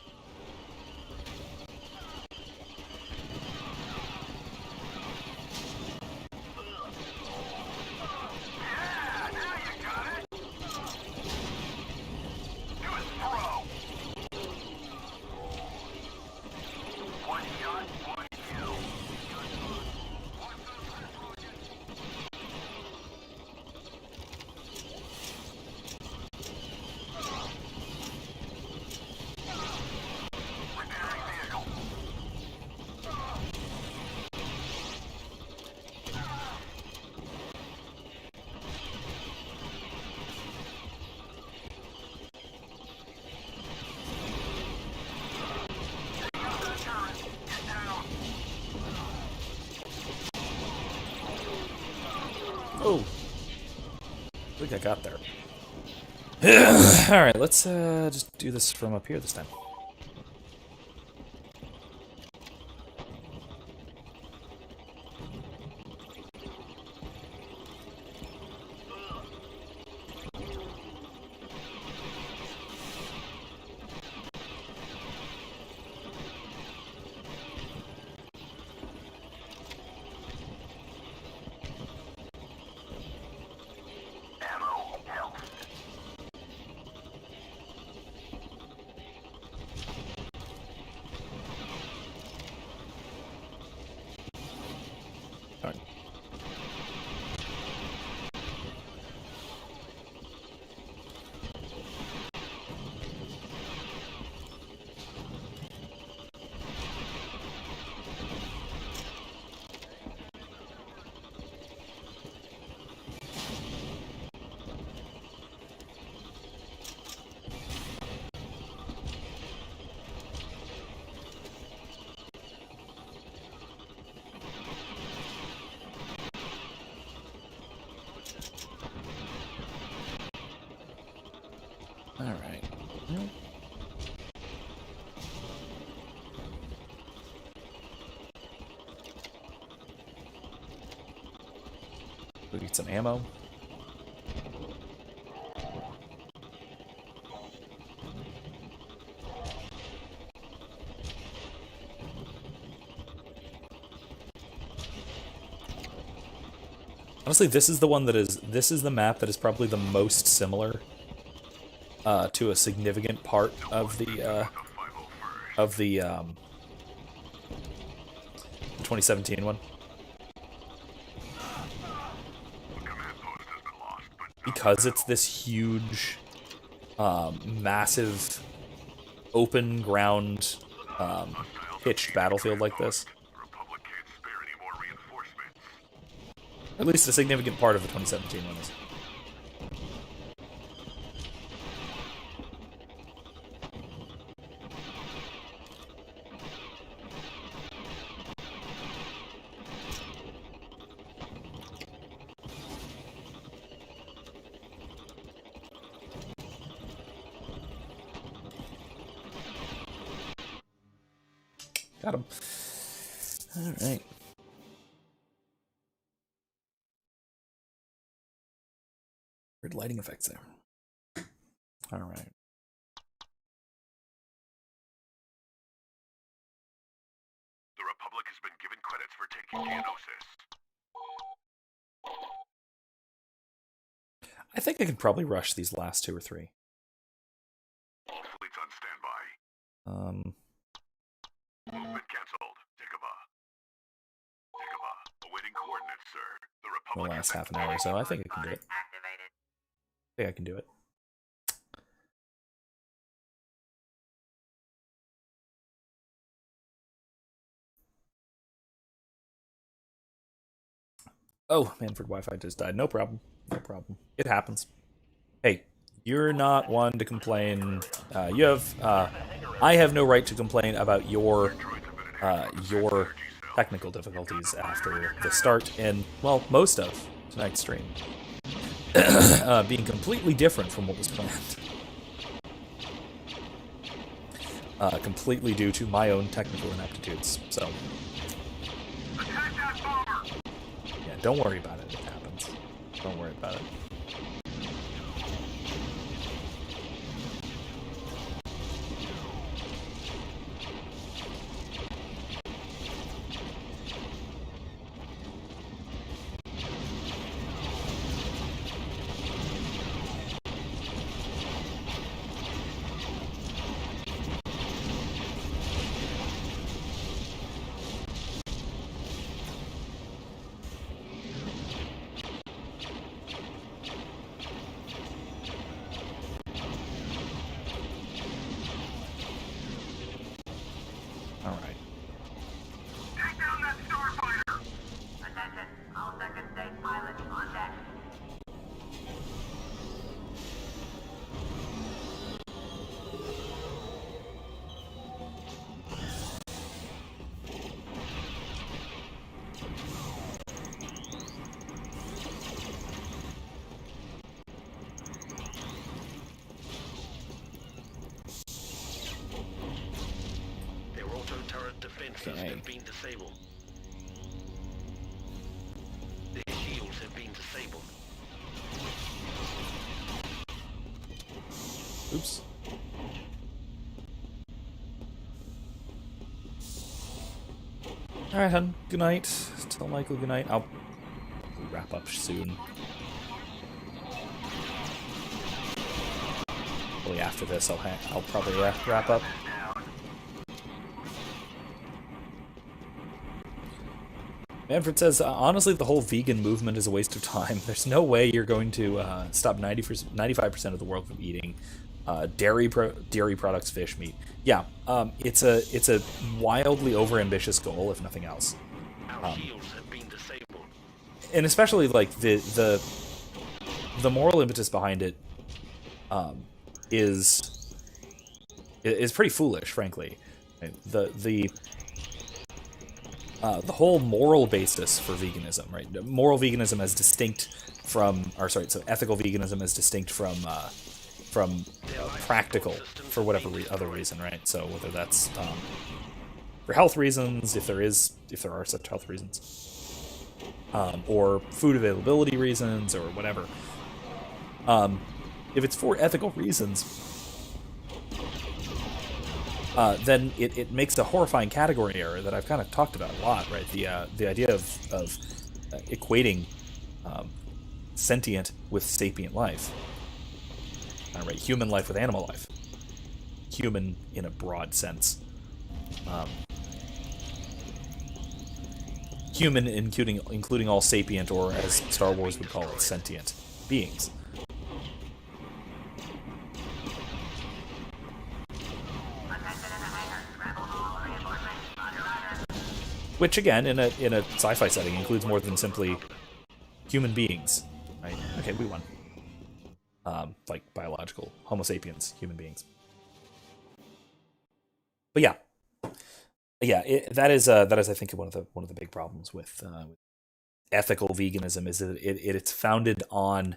Oh. I think I got there. Alright, let's just do this from up here this time. Alright. Alright. We get some ammo. Honestly, this is the one that is. This is the map that is probably the most similar to a significant part of the 2017 one. because it's this huge, massive, open ground, pitched battlefield like this. The Republic can't spare any more reinforcements. At least a significant part of the 2017 one is. Got him. Alright. Weird lighting effects there. Alright. The Republic has been given credits for taking Geonosis. I think I can probably rush these last 2 or 3. All fleets on standby. Movement cancelled. Dagobah. Dagobah, awaiting coordinates, sir. The The Republic last has half an hour or so. I think I can do it. Activated. I think I can do it. Oh, Manfred Wi-Fi just died. No problem. No problem. It happens. Hey, you're not one to complain. I have no right to complain about your technical difficulties after the start and, well, most of tonight's stream. Being completely different from what was planned. Completely due to my own technical ineptitudes, so. Attack that bomber! Yeah, don't worry about it. It happens. Don't worry about it. Alright. Take down that starfighter! Attention, all second stage pilots on deck. Their auto-turret defenses Okay. have been disabled. Their shields have been disabled. Oops. Alright, hun. Good night. Tell Michael good night. I'll wrap up soon. Probably after this, I'll probably wrap up. Manfred says, honestly, the whole vegan movement is a waste of time. There's no way you're going to stop 95% of the world from eating dairy products, fish, meat. Yeah, it's a wildly overambitious goal, if nothing else. Our shields have been disabled. And especially like the moral impetus behind it is pretty foolish, frankly. The whole moral basis for veganism, right? Moral veganism as distinct from, so ethical veganism as distinct from practical for whatever other reason, right? So whether that's for health reasons, if there are such health reasons, or food availability reasons, or whatever. If it's for ethical reasons, then it makes a horrifying category error that I've kind of talked about a lot, right? The idea of equating sentient with sapient life, right? Human life with animal life, human in a broad sense, human including all sapient, or as Star Wars would call it, sentient beings. which again, in a sci-fi setting, includes more than simply human beings. Right? Okay, we won. Like biological Homo sapiens, human beings. But yeah, that is I think one of the big problems with ethical veganism is that it's founded on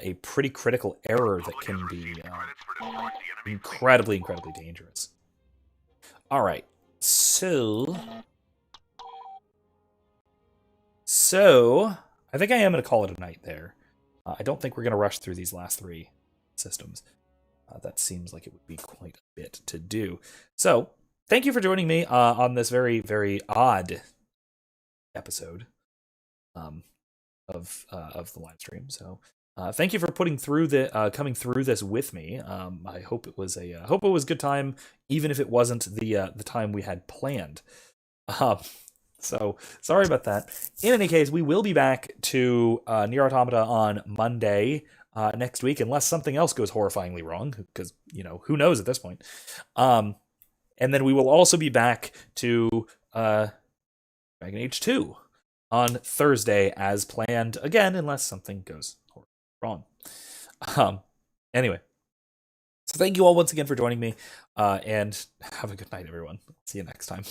a pretty critical error that can be incredibly dangerous. All right, so I think I am going to call it a night there. I don't think we're going to rush through these last three systems. That seems like it would be quite a bit to do. So, thank you for joining me on this very, very odd episode of the live stream. So, thank you for putting through coming through this with me. I hope it was a good time, even if it wasn't the time we had planned. So sorry about that. In any case, we will be back to Nier Automata on Monday next week, unless something else goes horrifyingly wrong, because, who knows at this point. And then we will also be back to Dragon Age 2 on Thursday as planned, again, unless something goes wrong. Anyway, so thank you all once again for joining me, and have a good night, everyone. See you next time.